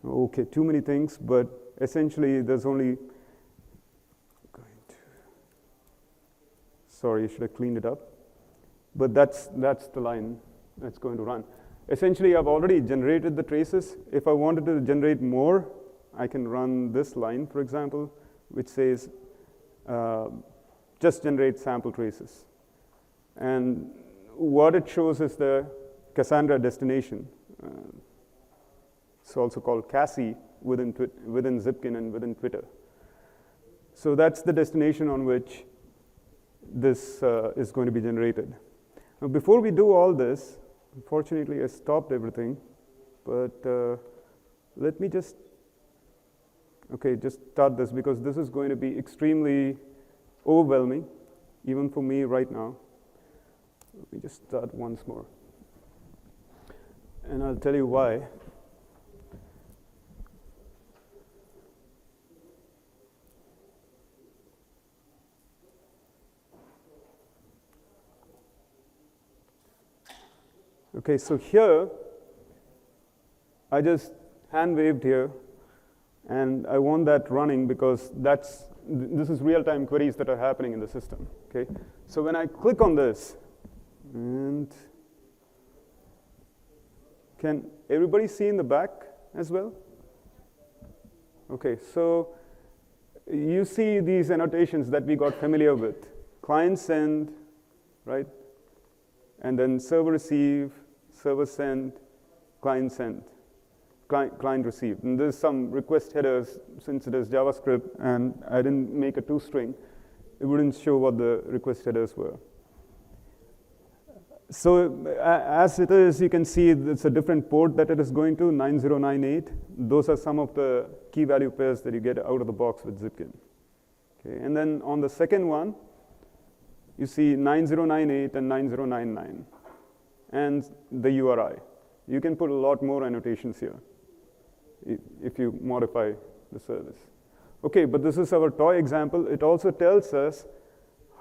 Okay, too many things, but essentially there's only, sorry, I should have cleaned it up. But that's the line that's going to run. Essentially, I've already generated the traces. If I wanted to generate more, I can run this line, for example, which says just generate sample traces. And what it shows is the Cassandra destination. It's also called Cassie within Zipkin and within Twitter. So that's the destination on which this is going to be generated. Now, before we do all this, unfortunately, I stopped everything. But let me just start this, because this is going to be extremely overwhelming, even for me right now. Let me just start once more. And I'll tell you why. Okay, so here, I just hand waved here, and I want that running because this is real-time queries that are happening in the system. Okay, so when I click on this, and can everybody see in the back as well? Okay, so you see these annotations that we got familiar with. Client send, right? And then server receive, server send, client send, client receive. And there's some request headers, since it is JavaScript and I didn't make a toString, it wouldn't show what the request headers were. So as it is, you can see it's a different port that it is going to, 9098. Those are some of the key value pairs that you get out of the box with Zipkin. Okay, and then on the second one, you see 9098 and 9099, and the URI. You can put a lot more annotations here if you modify the service. Okay, but this is our toy example. It also tells us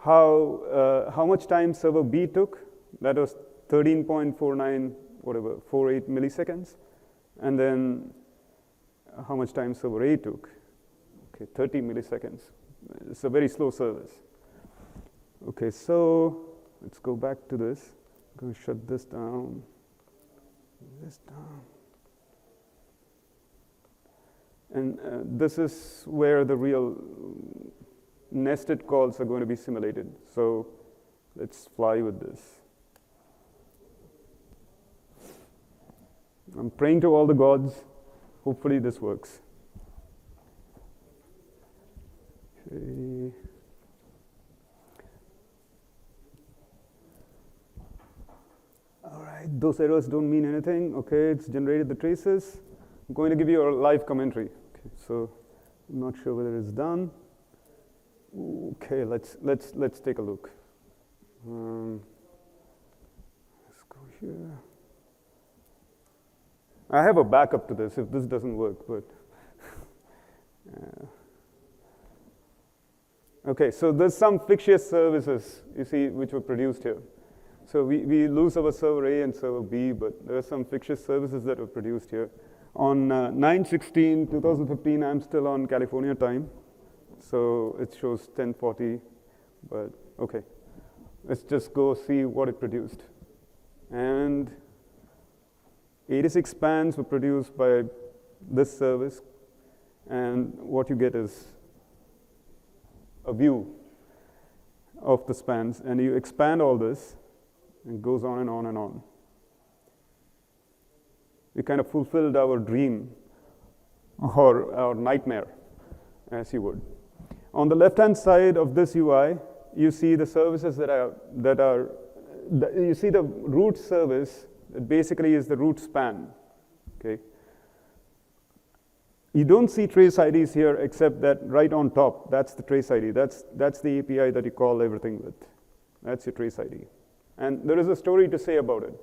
how much time server B took. That was 13.49, whatever, 48 milliseconds. And then how much time server A took. Okay, 30 milliseconds. It's a very slow service. Okay, so let's go back to this. I'm going to shut this down. And this is where the real nested calls are going to be simulated. So let's fly with this. I'm praying to all the gods. Hopefully this works. Okay. All right, those errors don't mean anything. Okay, it's generated the traces. I'm going to give you a live commentary. Okay, so I'm not sure whether it's done. Okay, let's take a look. Let's go here. I have a backup to this if this doesn't work, but okay, so there's some fictitious services, you see, which were produced here. So we lose our server A and server B, but there are some fictitious services that were produced here. On 9/16/2015, I'm still on California time, so it shows 10:40, but okay. Let's just go see what it produced. And 86 spans were produced by this service, and what you get is a view of the spans, and you expand all this, and it goes on and on and on. We kind of fulfilled our dream, or our nightmare, as you would. On the left-hand side of this UI, you see the services you see the root service. It basically is the root span, okay? You don't see trace IDs here except that right on top, that's the trace ID. That's the API that you call everything with. That's your trace ID. And there is a story to say about it,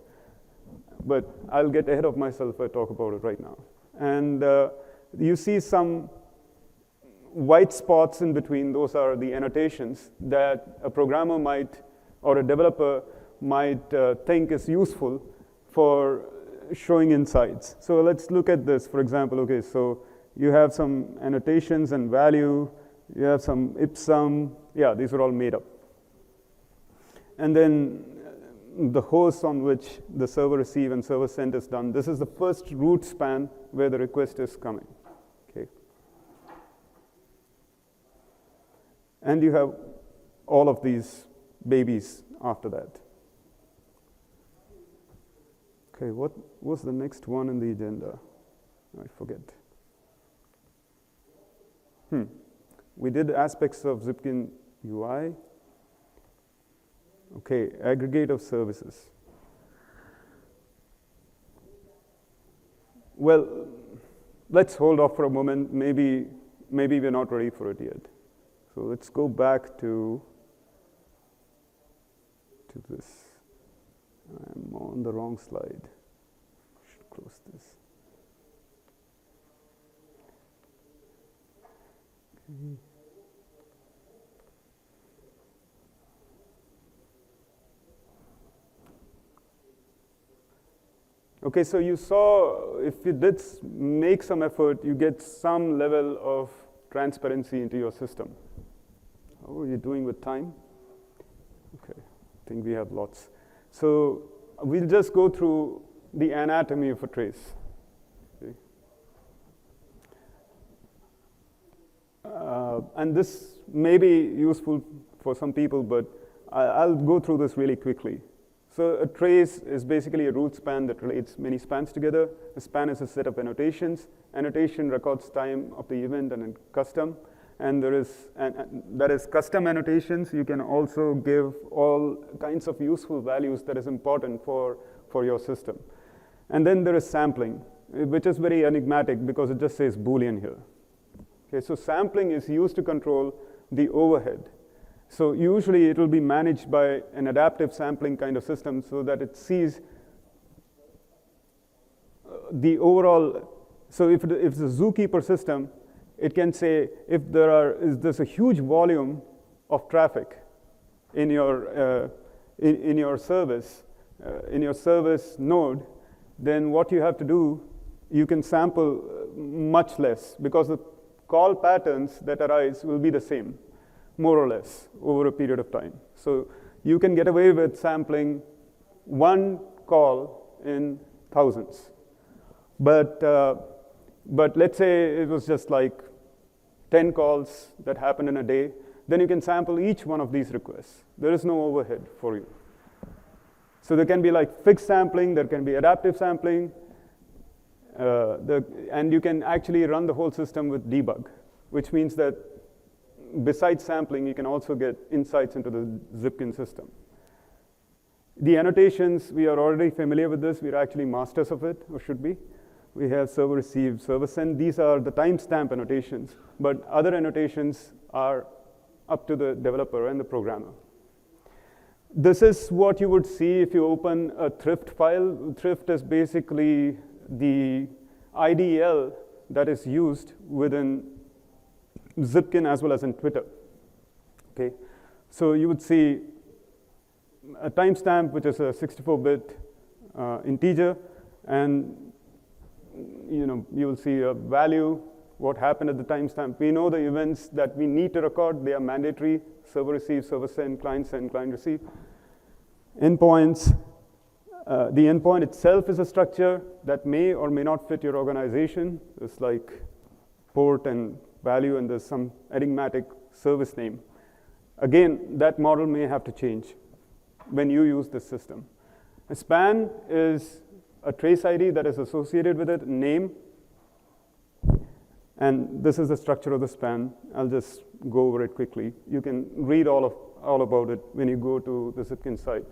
but I'll get ahead of myself if I talk about it right now. And you see some white spots in between. Those are the annotations that a programmer might, or a developer might think is useful for showing insights. So let's look at this. For example, okay, so you have some annotations and value. You have some ipsum. Yeah, these are all made up. And then the host on which the server receive and server send is done. This is the first root span where the request is coming. Okay. And you have all of these babies after that. Okay, what was the next one in the agenda? I forget. We did aspects of Zipkin UI. Okay, aggregate of services. Well, let's hold off for a moment. Maybe we're not ready for it yet. So let's go back to this. I'm on the wrong slide. Should close this. Okay. Okay, so you saw if you did make some effort, you get some level of transparency into your system. How are you doing with time? Okay, I think we have lots. So we'll just go through the anatomy of a trace. Okay. And this may be useful for some people, but I'll go through this really quickly. So a trace is basically a root span that relates many spans together. A span is a set of annotations. Annotation records time of the event and in custom. And that is custom annotations. You can also give all kinds of useful values that is important for your system. And then there is sampling, which is very enigmatic because it just says Boolean here. Okay, so sampling is used to control the overhead. So usually it will be managed by an adaptive sampling kind of system so that it sees the overall. So if it's a zookeeper system, it can say if there's a huge volume of traffic in your service node, then what you have to do, you can sample much less because the call patterns that arise will be the same, more or less, over a period of time. So you can get away with sampling one call in thousands. But let's say it was just like 10 calls that happened in a day, then you can sample each one of these requests. There is no overhead for you. So there can be like fixed sampling, there can be adaptive sampling, and you can actually run the whole system with debug, which means that besides sampling, you can also get insights into the Zipkin system. The annotations, we are already familiar with this. We're actually masters of it, or should be. We have server receive, server send. These are the timestamp annotations, but other annotations are up to the developer and the programmer. This is what you would see if you open a thrift file. Thrift is basically the IDL that is used within Zipkin as well as in Twitter. Okay, so you would see a timestamp, which is a 64-bit integer, and you will see a value, what happened at the timestamp. We know the events that we need to record. They are mandatory: server receive, server send, client receive. Endpoints. The endpoint itself is a structure that may or may not fit your organization. It's like port and value, and there's some enigmatic service name. Again, that model may have to change when you use this system. A span is a trace ID that is associated with it, name, and this is the structure of the span. I'll just go over it quickly. You can read all about it when you go to the Zipkin site.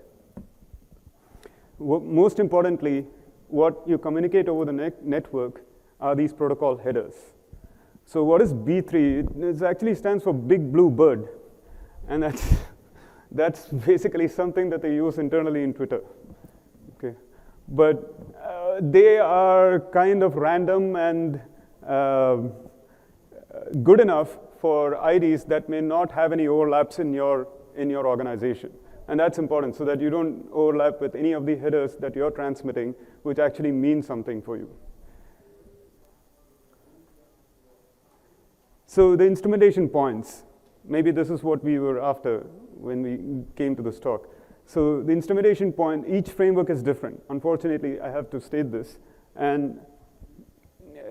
Most importantly, what you communicate over the network are these protocol headers. So what is B3? It actually stands for Big Blue Bird, and that's basically something that they use internally in Twitter. Okay, but they are kind of random and good enough for IDs that may not have any overlaps in your organization. And that's important so that you don't overlap with any of the headers that you're transmitting, which actually mean something for you. So the instrumentation points, maybe this is what we were after when we came to this talk. So the instrumentation point, each framework is different. Unfortunately, I have to state this. And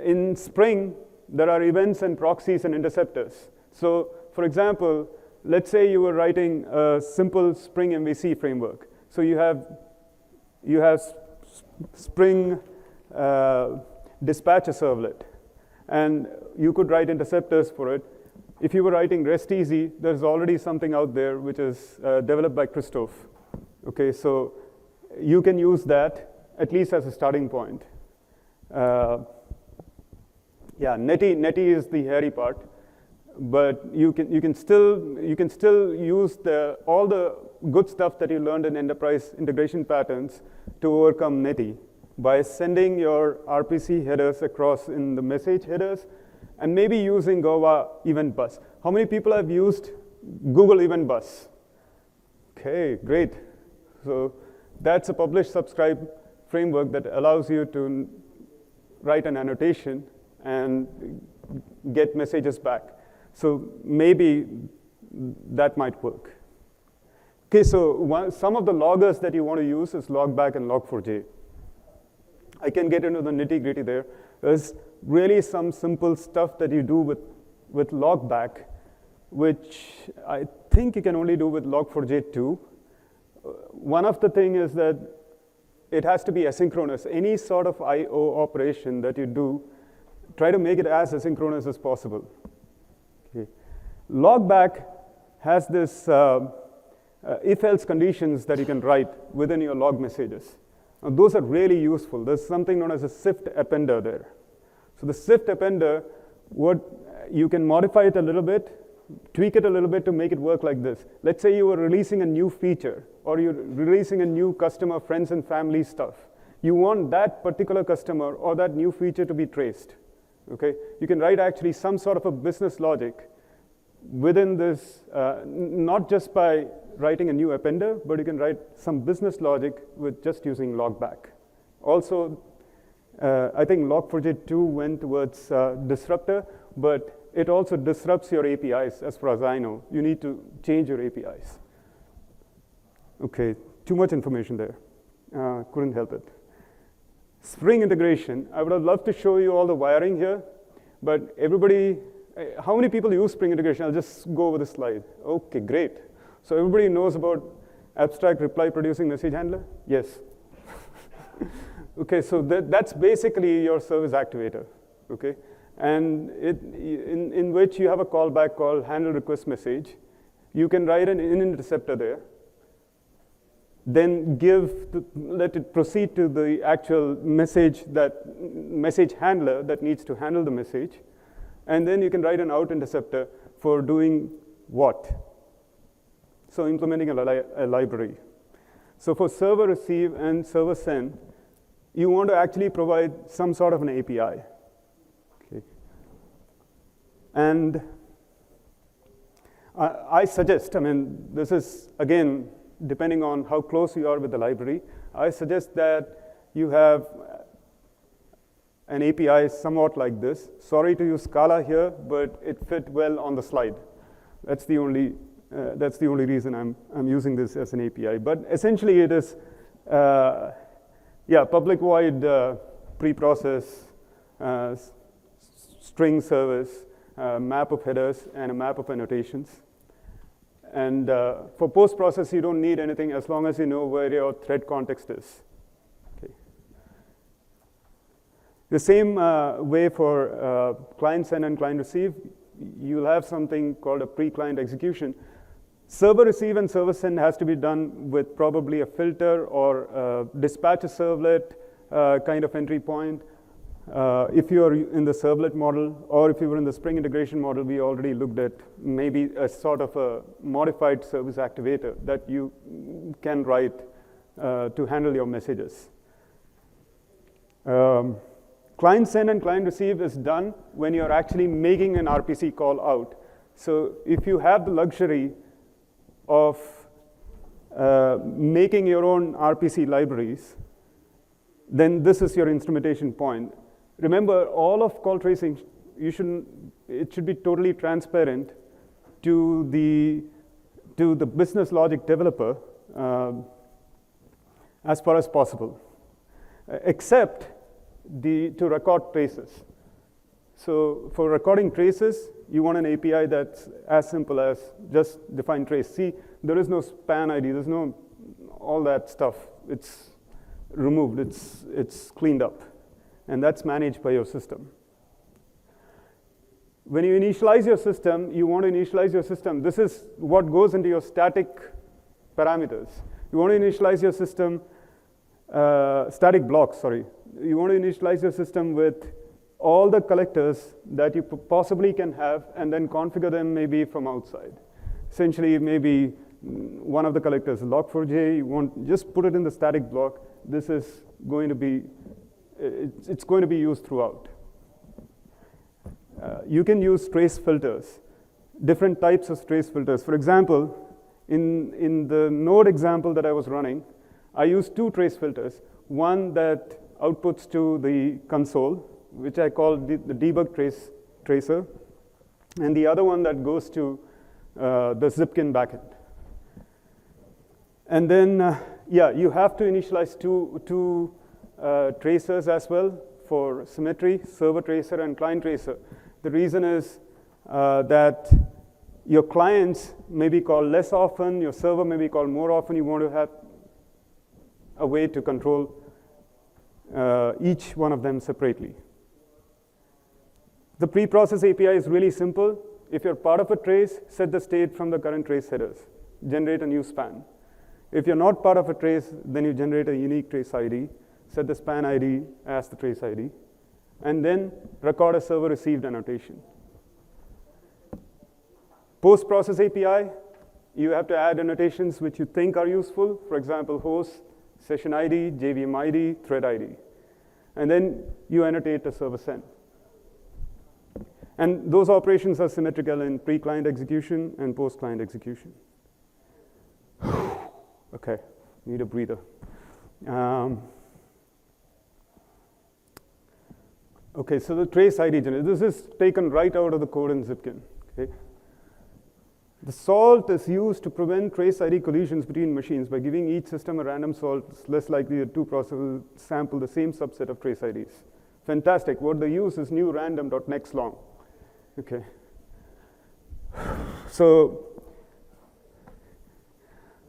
in Spring, there are events and proxies and interceptors. So for example, let's say you were writing a simple Spring MVC framework. So you have Spring dispatcher servlet, and you could write interceptors for it. If you were writing REST easy, there's already something out there which is developed by Christoph. Okay, so you can use that at least as a starting point. Yeah, netty is the hairy part, but you can still use all the good stuff that you learned in enterprise integration patterns to overcome netty by sending your RPC headers across in the message headers, and maybe using Goa Event Bus. How many people have used Google Event Bus? Okay, great. So that's a publish subscribe framework that allows you to write an annotation and get messages back. So maybe that might work. Okay, so some of the loggers that you want to use is logback and log4j. I can get into the nitty-gritty there. There's really some simple stuff that you do with logback, which I think you can only do with log4j too. One of the things is that it has to be asynchronous. Any sort of I/O operation that you do, try to make it as asynchronous as possible. Okay. Logback has this if-else conditions that you can write within your log messages. Now, those are really useful. There's something known as a shift appender there. So the shift appender, you can modify it a little bit, tweak it a little bit to make it work like this. Let's say you were releasing a new feature, or you're releasing a new customer, friends and family stuff. You want that particular customer or that new feature to be traced. Okay? You can write actually some sort of a business logic within this, not just by writing a new appender, but you can write some business logic with just using logback. Also, I think log4j2 went towards disruptor, but it also disrupts your APIs, as far as I know. You need to change your APIs. Okay, too much information there. Couldn't help it. Spring integration. I would have loved to show you all the wiring here, but everybody, how many people use Spring integration? I'll just go over the slide. Okay, great. So everybody knows about abstract reply producing message handler? Yes. Okay, so that's basically your service activator, okay? And in which you have a callback called handle request message. You can write an interceptor there, then let it proceed to the actual message handler that needs to handle the message. And then you can write an out interceptor for doing what? So implementing a library. So for server receive and server send, you want to actually provide some sort of an API. Okay. And I suggest, this is, again, depending on how close you are with the library, I suggest that you have an API somewhat like this. Sorry to use Scala here, but it fit well on the slide. That's the only reason I'm using this as an API. But essentially, it is, public void preprocess, string service, map of headers, and a map of annotations. And for post-process, you don't need anything as long as you know where your thread context is. Okay. The same way for client send and client receive, you'll have something called a pre-client execution. Server receive and server send has to be done with probably a filter or dispatch a servlet kind of entry point. If you are in the servlet model, or if you were in the Spring integration model, we already looked at maybe a sort of a modified service activator that you can write to handle your messages. Client send and client receive is done when you're actually making an RPC call out. So if you have the luxury of making your own RPC libraries, then this is your instrumentation point. Remember, all of CallTracing, it should be totally transparent to the business logic developer as far as possible, except to record traces. So for recording traces, you want an API that's as simple as just define trace. See, there is no span ID, there's no all that stuff. It's removed, it's cleaned up. And that's managed by your system. When you initialize your system, you want to initialize your system. This is what goes into your static parameters. You want to initialize your system, static blocks, sorry. You want to initialize your system with all the collectors that you possibly can have, and then configure them maybe from outside. Essentially, maybe one of the collectors, log4j, you want just put it in the static block. This is going to be, it's going to be used throughout. You can use trace filters, different types of trace filters. For example, in the node example that I was running, I used two trace filters. one that outputs to the console, which I call the debug tracer, and the other one that goes to the Zipkin backend. And then, yeah, you have to initialize two tracers as well for symmetry, server tracer and client tracer. The reason is that your clients may be called less often, your server may be called more often. You want to have a way to control each one of them separately. The pre-process API is really simple. If you're part of a trace, set the state from the current trace headers. Generate a new span. If you're not part of a trace, then you generate a unique trace ID. Set the span ID as the trace ID. And then record a server received annotation. Post-process API, you have to add annotations which you think are useful. For example, host, session ID, JVM ID, thread ID. And then you annotate a server send. And those operations are symmetrical in pre-client execution and post-client execution. Okay, need a breather. Okay, so the trace ID generator. This is taken right out of the code in Zipkin. Okay. The salt is used to prevent trace ID collisions between machines by giving each system a random salt. It's less likely that two processes sample the same subset of trace IDs. Fantastic. What they use is new random.next long. Okay. So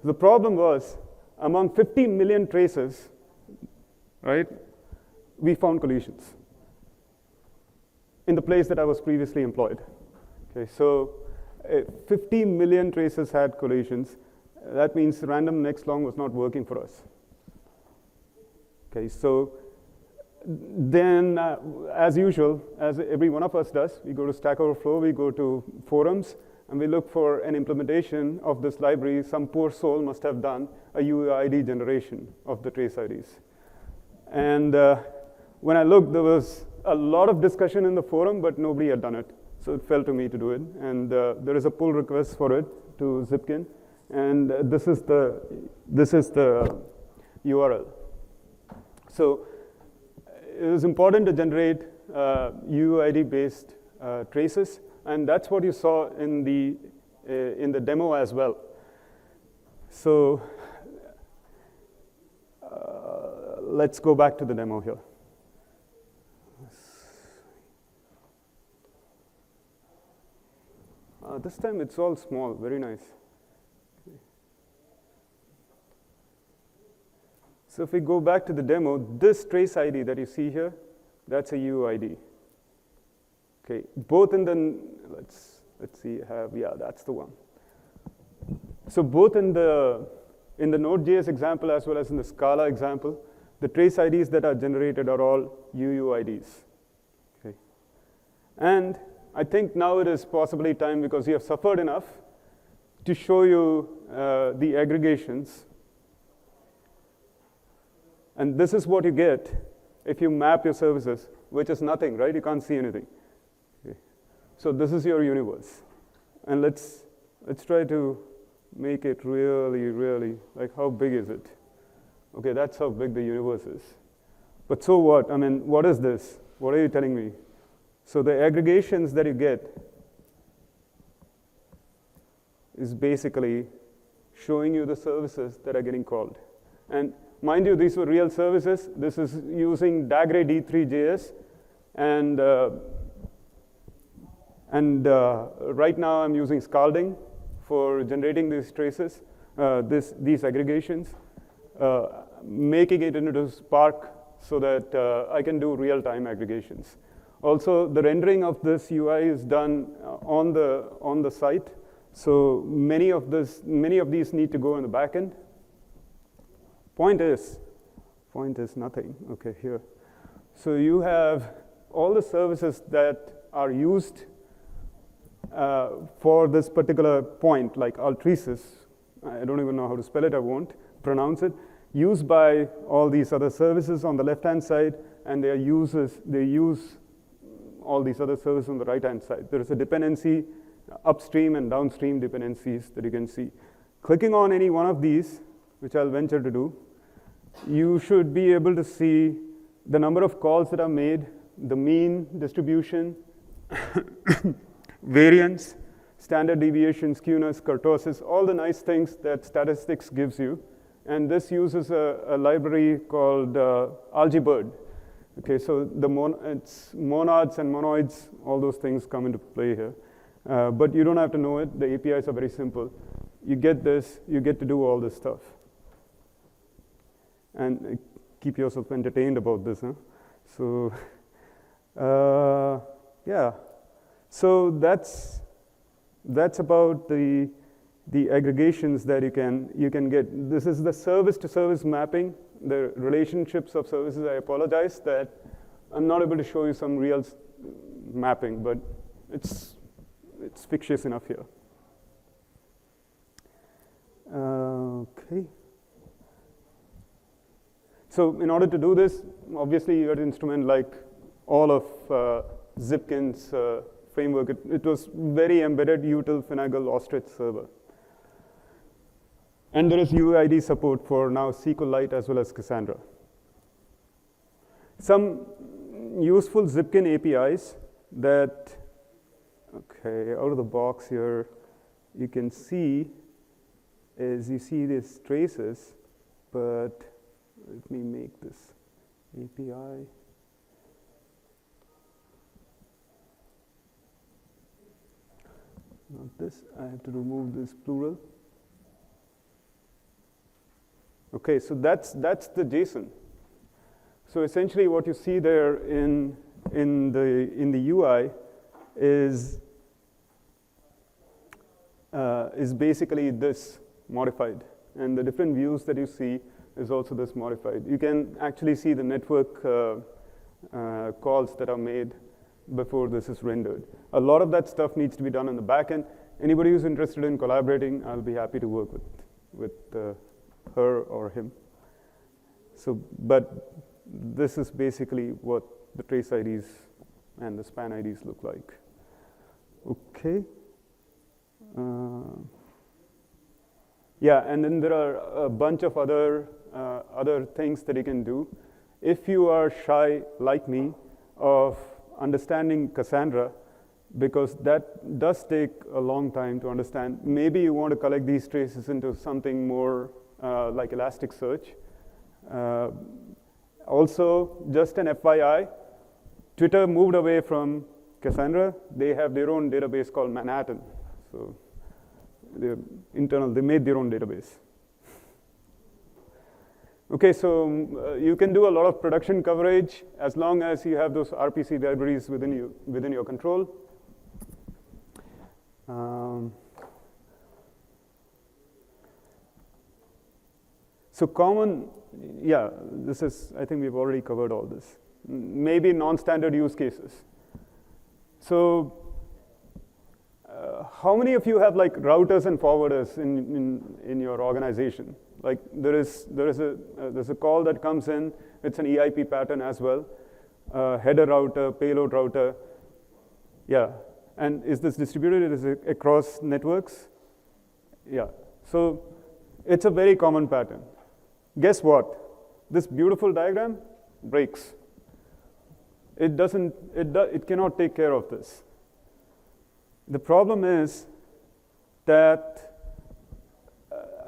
the problem was among 50 million traces, right, we found collisions in the place that I was previously employed. Okay, so 50 million traces had collisions. That means random next long was not working for us. Okay, so then, as usual, as every one of us does, we go to Stack Overflow, we go to forums, and we look for an implementation of this library. Some poor soul must have done a UUID generation of the trace IDs. And when I looked, there was a lot of discussion in the forum, but nobody had done it. So it fell to me to do it. And there is a pull request for it to Zipkin. And this is the URL. So it was important to generate UUID-based traces. And that's what you saw in the demo as well. So let's go back to the demo here. This time it's all small, very nice. Okay. So if we go back to the demo, this trace ID that you see here, that's a UUID. Okay, both in the, let's see, yeah, that's the one. So both in the Node.js example as well as in the Scala example, the trace IDs that are generated are all UUIDs. Okay. And I think now it is possibly time, because you have suffered enough, to show you the aggregations. And this is what you get if you map your services, which is nothing, right? You can't see anything. Okay. So this is your universe. And let's try to make it really, like, how big is it? Okay, that's how big the universe is. But so what? I mean, what is this? What are you telling me? So the aggregations that you get is basically showing you the services that are getting called. And mind you, these were real services. This is using Dagre D3.js. And right now I'm using Scalding for generating these traces, these aggregations, making it into Spark so that I can do real-time aggregations. Also, the rendering of this UI is done on the site. So many of these need to go in the backend. Point is nothing. Okay, here. So you have all the services that are used for this particular point, like altRaces. I don't even know how to spell it. I won't pronounce it. Used by all these other services on the left-hand side, and they use all these other services on the right-hand side. There is a dependency, upstream and downstream dependencies that you can see. Clicking on any one of these, which I'll venture to do, you should be able to see the number of calls that are made, the mean distribution, variance, standard deviation, skewness, kurtosis, all the nice things that statistics gives you. And this uses a library called AlgeBird. Okay, so it's monods and monoids, all those things come into play here. But you don't have to know it. The APIs are very simple. You get this, you get to do all this stuff. And keep yourself entertained about this, huh? So, yeah. So that's about the aggregations that you can get. This is the service-to-service mapping, the relationships of services. I apologize that I'm not able to show you some real mapping, but it's fictitious enough here. Okay. So in order to do this, obviously you had to instrument like all of Zipkin's framework. It was very embedded util finagle ostrich server. And there is UID support for now SQLite as well as Cassandra. Some useful Zipkin APIs that, okay, out of the box here, you can see is you see these traces, but let me make this API. Not this, I have to remove this plural. Okay, so that's the JSON. So essentially what you see there in the UI is basically this modified. And the different views that you see is also this modified. You can actually see the network calls that are made before this is rendered. A lot of that stuff needs to be done on the back end. Anybody who's interested in collaborating, I'll be happy to work with her or him. So, but this is basically what the trace IDs and the span IDs look like. Okay. Yeah, and then there are a bunch of other things that you can do. If you are shy, like me, of understanding Cassandra, because that does take a long time to understand. Maybe you want to collect these traces into something more like Elasticsearch. Also, just an FYI, Twitter moved away from Cassandra. They have their own database called Manhattan. So they made their own database. Okay, so you can do a lot of production coverage as long as you have those RPC libraries within your control. So common, yeah, this is, I think we've already covered all this. Maybe non-standard use cases. So how many of you have like routers and forwarders in your organization? Like there's a call that comes in, it's an EIP pattern as well. Header router, payload router, yeah. And is this distributed? Is it across networks? Yeah, so it's a very common pattern. Guess what? This beautiful diagram breaks. It cannot take care of this. The problem is that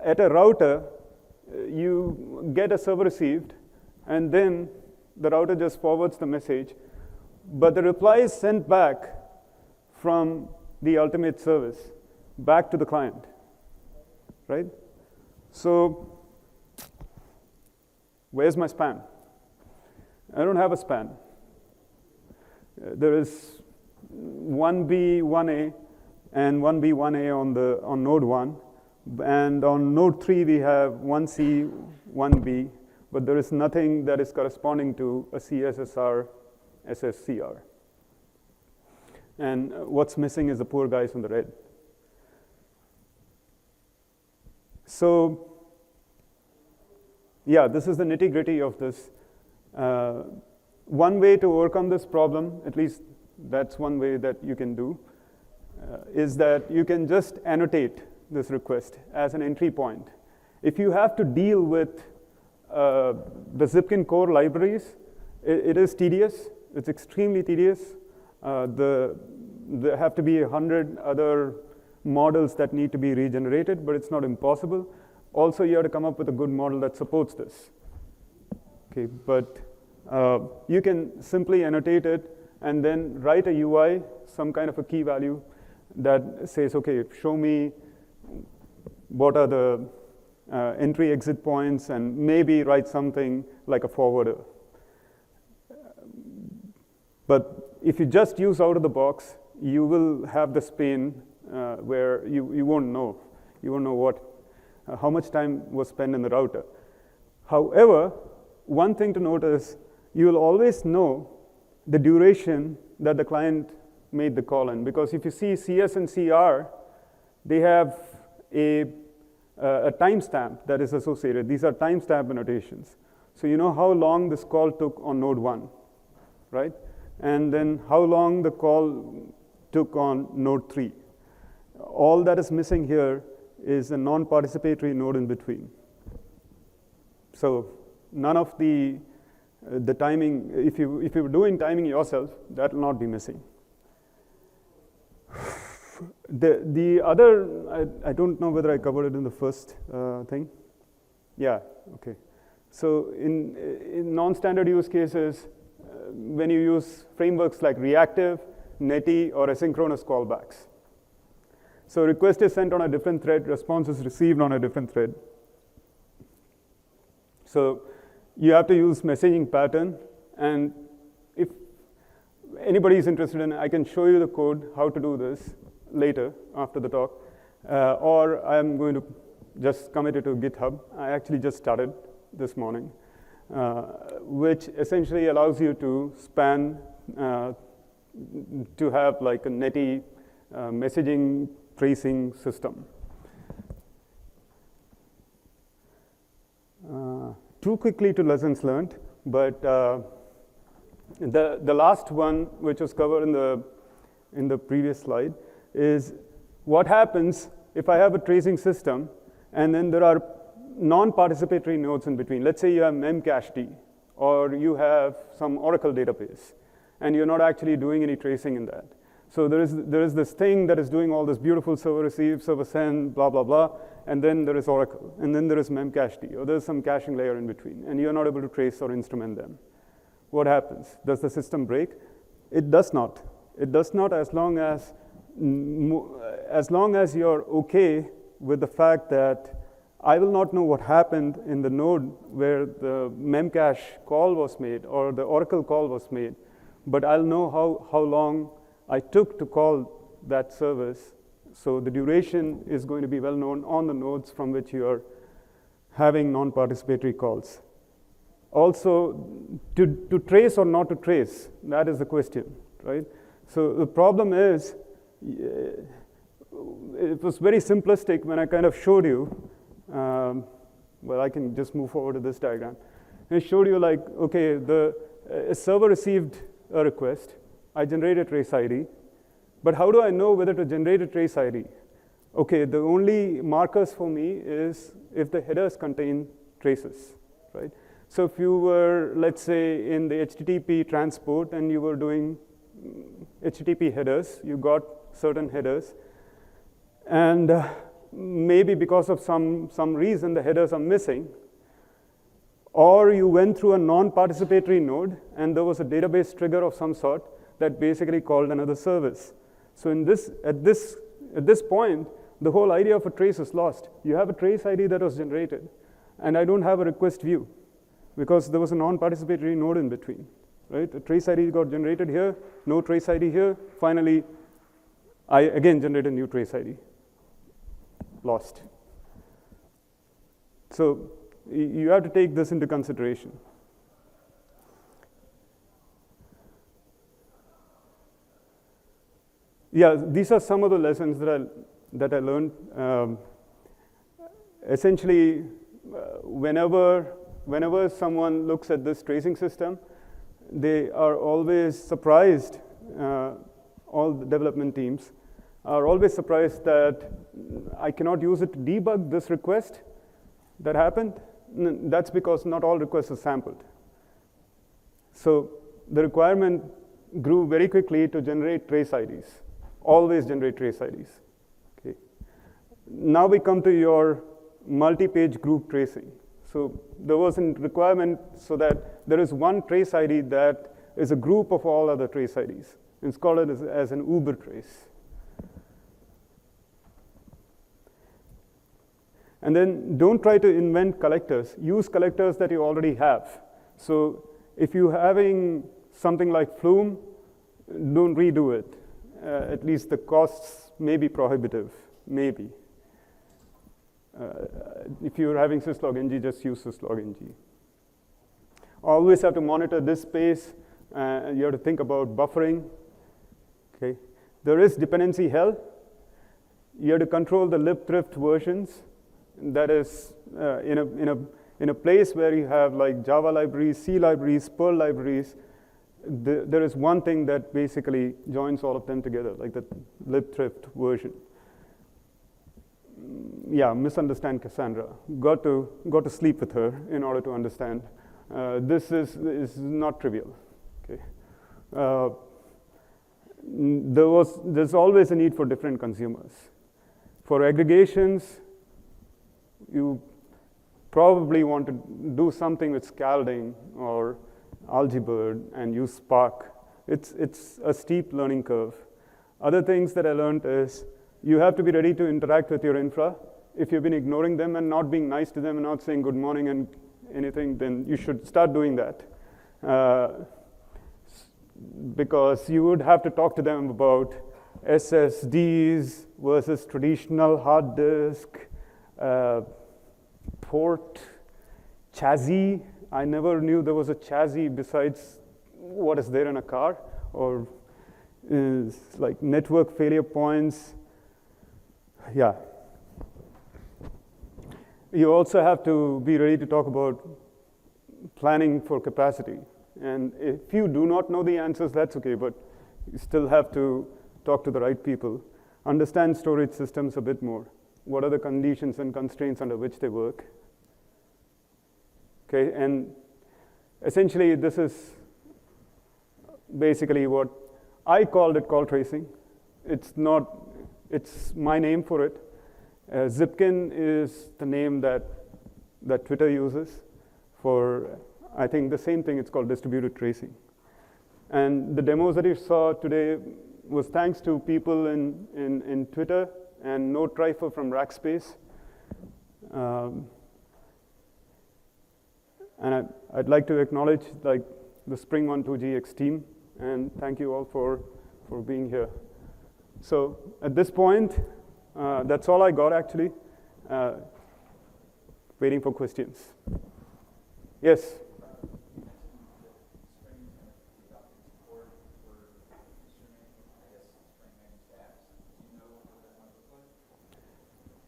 at a router, you get a server received, and then the router just forwards the message, but the reply is sent back from the ultimate service back to the client, right? So where's my span? I don't have a span. There is 1B, 1A, and 1B, 1A on node 1. And on node 3, we have 1C, 1B, but there is nothing that is corresponding to a CSSR, SSCR. And what's missing is the poor guys on the red. So, yeah, this is the nitty-gritty of this. One way to overcome this problem, at least that's one way that you can do, is that you can just annotate this request as an entry point. If you have to deal with the Zipkin core libraries, it is tedious. It's extremely tedious. There have to be 100 other models that need to be regenerated, but it's not impossible. Also, you have to come up with a good model that supports this. Okay, but you can simply annotate it and then write a UI, some kind of a key value that says, okay, show me what are the entry-exit points, and maybe write something like a forwarder. But if you just use out of the box, you will have this pain where you won't know. You won't know how much time was spent in the router. However, one thing to note is you will always know the duration that the client made the call in, because if you see CS and CR, they have a timestamp that is associated. These are timestamp annotations. So you know how long this call took on node 1, right? And then how long the call took on node 3. All that is missing here is a non-participatory node in between. So none of the timing, if you were doing timing yourself, that will not be missing. The other, I don't know whether I covered it in the first thing. Yeah, okay. So in non-standard use cases, when you use frameworks like reactive, netty, or asynchronous callbacks. So request is sent on a different thread, response is received on a different thread. So you have to use messaging pattern, and if anybody is interested in it, I can show you the code how to do this later after the talk, or I'm going to just commit it to GitHub. I actually just started this morning, which essentially allows you to span, to have like a netty messaging tracing system. Too quickly to lessons learned, but the last one, which was covered in the previous slide, is what happens if I have a tracing system and then there are non-participatory nodes in between. Let's say you have memcached, or you have some Oracle database, and you're not actually doing any tracing in that. So there is this thing that is doing all this beautiful server receive, server send, blah, blah, blah, and then there is Oracle, and then there is memcached, or there's some caching layer in between, and you're not able to trace or instrument them. What happens? Does the system break? It does not. It does not as long as you're okay with the fact that I will not know what happened in the node where the memcache call was made or the Oracle call was made, but I'll know how long I took to call that service. So the duration is going to be well known on the nodes from which you are having non-participatory calls. Also, to trace or not to trace, that is the question, right? So the problem is, it was very simplistic when I kind of showed you, well, I can just move forward to this diagram. I showed you like, okay, a server received a request, I generate a trace ID, but how do I know whether to generate a trace ID? Okay, the only markers for me is if the headers contain traces, right? So if you were, let's say, in the HTTP transport and you were doing HTTP headers, you got certain headers, and maybe because of some reason the headers are missing, or you went through a non-participatory node and there was a database trigger of some sort that basically called another service. So at this point, the whole idea of a trace is lost. You have a trace ID that was generated, and I don't have a request view because there was a non-participatory node in between, right? A trace ID got generated here, no trace ID here. Finally, I again generate a new trace ID. Lost. So you have to take this into consideration. Yeah, these are some of the lessons that I learned. Essentially, whenever someone looks at this tracing system, they are always surprised, all the development teams are always surprised that I cannot use it to debug this request that happened. that's because not all requests are sampled. So the requirement grew very quickly to generate trace IDs. Always generate trace IDs. Okay. Now we come to your multi-page group tracing. So there was a requirement so that there is one trace ID that is a group of all other trace IDs. It's called as an Uber trace. And then don't try to invent collectors. Use collectors that you already have. So if you're having something like Flume, don't redo it. At least the costs may be prohibitive, maybe. If you're having syslog-ng, just use syslog-ng. Always have to monitor disk space. You have to think about buffering. Okay. There is dependency hell. You have to control the libthrift versions. That is in a place where you have like Java libraries, C libraries, Perl libraries. There is one thing that basically joins all of them together, like the libthrift version. Yeah, misunderstand Cassandra. Got to sleep with her in order to understand. This is not trivial. Okay. There's always a need for different consumers. For aggregations, you probably want to do something with scalding or Algebird and use Spark. It's a steep learning curve. Other things that I learned is you have to be ready to interact with your infra. If you've been ignoring them and not being nice to them and not saying good morning and anything, then you should start doing that. Because you would have to talk to them about SSDs versus traditional hard disk, port, chassis. I never knew there was a chassis besides what is there in a car, or is like network failure points. Yeah. You also have to be ready to talk about planning for capacity. And if you do not know the answers, that's okay, but you still have to talk to the right people. Understand storage systems a bit more. What are the conditions and constraints under which they work? Okay, and essentially this is basically what I called it CallTracing. It's my name for it. Zipkin is the name that Twitter uses for, I think, the same thing. It's called distributed tracing. And the demos that you saw today was thanks to people in Twitter and Node Trifer from Rackspace. And I'd like to acknowledge like the Spring 12GX team, and thank you all for being here. So at this point, that's all I got actually. Waiting for questions. Yes?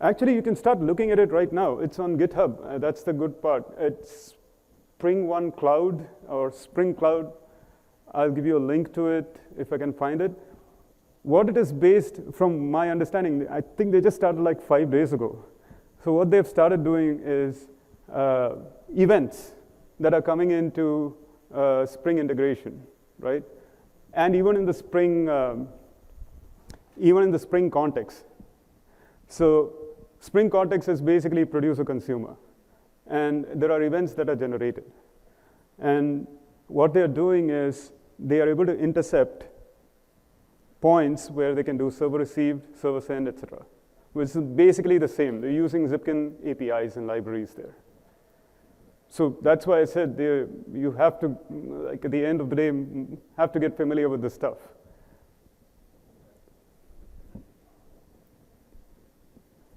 Actually, you can start looking at it right now. It's on GitHub. That's the good part. It's Spring One Cloud or Spring Cloud. I'll give you a link to it if I can find it. What it is based, from my understanding, I think they just started like 5 days ago. So what they've started doing is events that are coming into Spring integration, right? And even in the Spring context. So Spring context is basically producer consumer. And there are events that are generated. And what they're doing is they are able to intercept points where they can do server received, server send, etc. Which is basically the same. They're using Zipkin APIs and libraries there. So that's why I said you have to, like at the end of the day, have to get familiar with this stuff.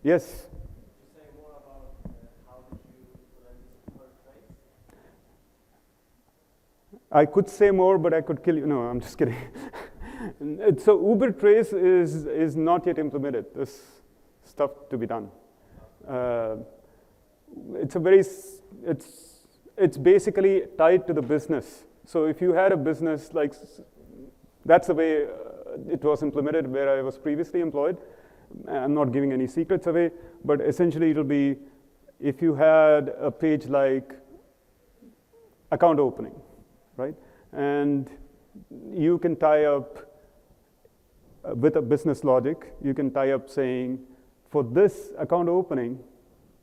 Yes? I could say more, but I could kill you. No, I'm just kidding. So Uber Trace is not yet implemented. There's stuff to be done. It's basically tied to the business. So if you had a business, like that's the way it was implemented where I was previously employed. I'm not giving any secrets away, but essentially it'll be if you had a page like account opening, right? And you can tie up with a business logic, you can tie up saying, for this account opening,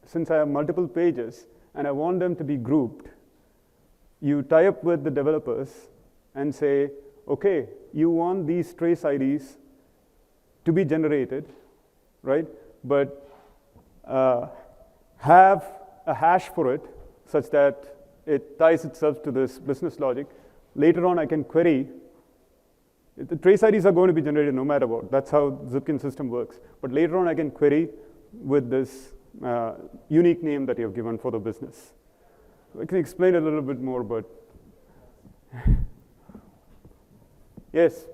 since I have multiple pages and I want them to be grouped, you tie up with the developers and say, okay, you want these trace IDs to be generated, right? But have a hash for it such that it ties itself to this business logic. Later on, I can query. The trace IDs are going to be generated no matter what. That's how Zipkin system works. But later on, I can query with this unique name that you have given for the business. I can explain a little bit more, but yes.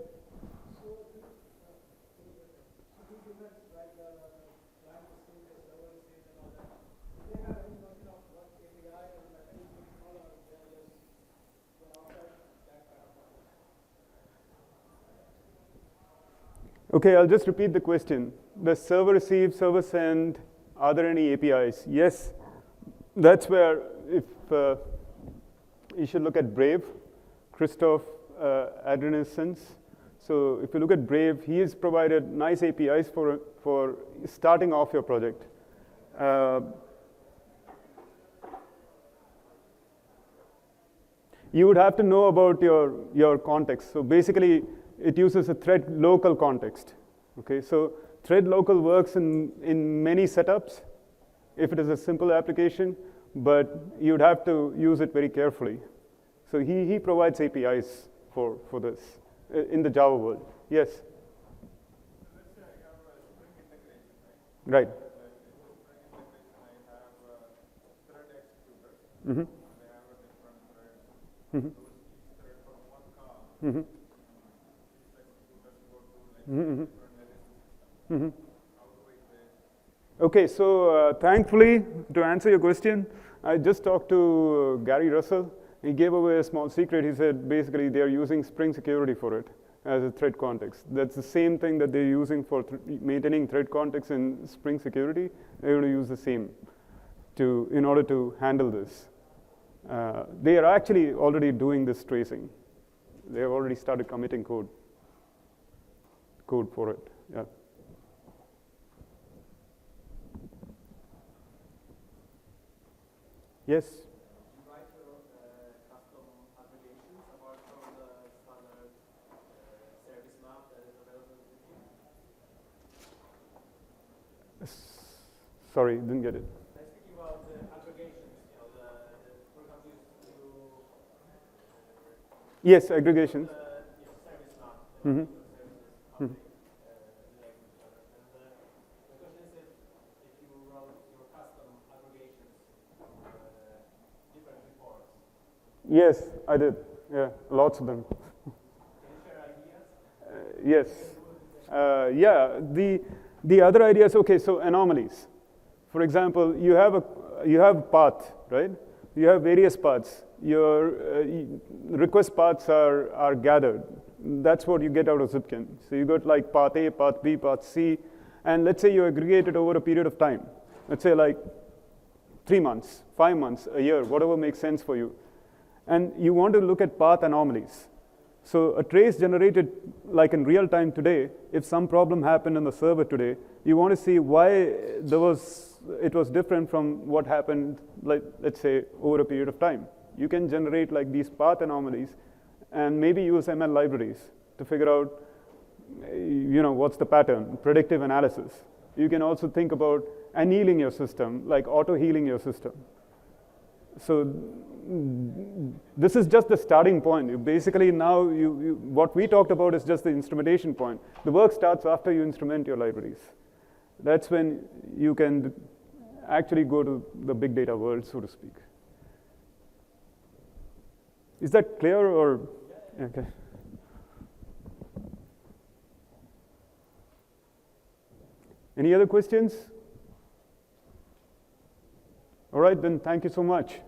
Okay, I'll just repeat the question. The server receive, server send, are there any APIs? Yes, that's where if you should look at Brave, Christoph Adriansens. So if you look at Brave, he has provided nice APIs for starting off your project. You would have to know about your context. So basically, it uses a thread local context. Okay, so thread local works in many setups if it is a simple application, but you'd have to use it very carefully. So he provides APIs for this in the Java world. Yes? So let's say I have a Spring integration, Right. In Spring integration, I have thread executors. Mm-hmm. They have a different thread. Mm-hmm. So each thread from one call, Mm-hmm. each executors go to like Mm-hmm. different legacy system. Mm-hmm. How do I trace? Okay, so thankfully, to answer your question, I just talked to Gary Russell. He gave away a small secret. He said basically they are using Spring Security for it as a thread context. That's the same thing that they're using for maintaining thread context in Spring Security. They're going to use the same in order to handle this. They are actually already doing this tracing. They have already started committing code for it. Yeah. Yes? You write your custom aggregations apart from the standard service map that is available in Zipkin? Sorry, didn't get it. I'm speaking about the aggregations, for example, you Yes, aggregations. service map, Mm-hmm. services Mm-hmm. update like each other. And the question is if you wrote your custom aggregations, different reports. Yes, I did. Yeah, lots of them. Can you share ideas? Yes. Yeah, the other ideas, okay, so anomalies. For example, you have path, right? You have various paths. Your request paths are gathered. That's what you get out of Zipkin. So you got like path A, path B, path C, and let's say you aggregate it over a period of time. Let's say like 3 months, 5 months, a year, whatever makes sense for you. And you want to look at path anomalies. So a trace generated like in real time today, if some problem happened in the server today, you want to see why it was different from what happened, like, let's say, over a period of time. You can generate like these path anomalies and maybe use ML libraries to figure out, what's the pattern, predictive analysis. You can also think about annealing your system, like auto-healing your system. So this is just the starting point. Basically now, what we talked about is just the instrumentation point. The work starts after you instrument your libraries. That's when you can actually go to the big data world, so to speak. Is that clear or? Okay. Any other questions? All right, then thank you so much.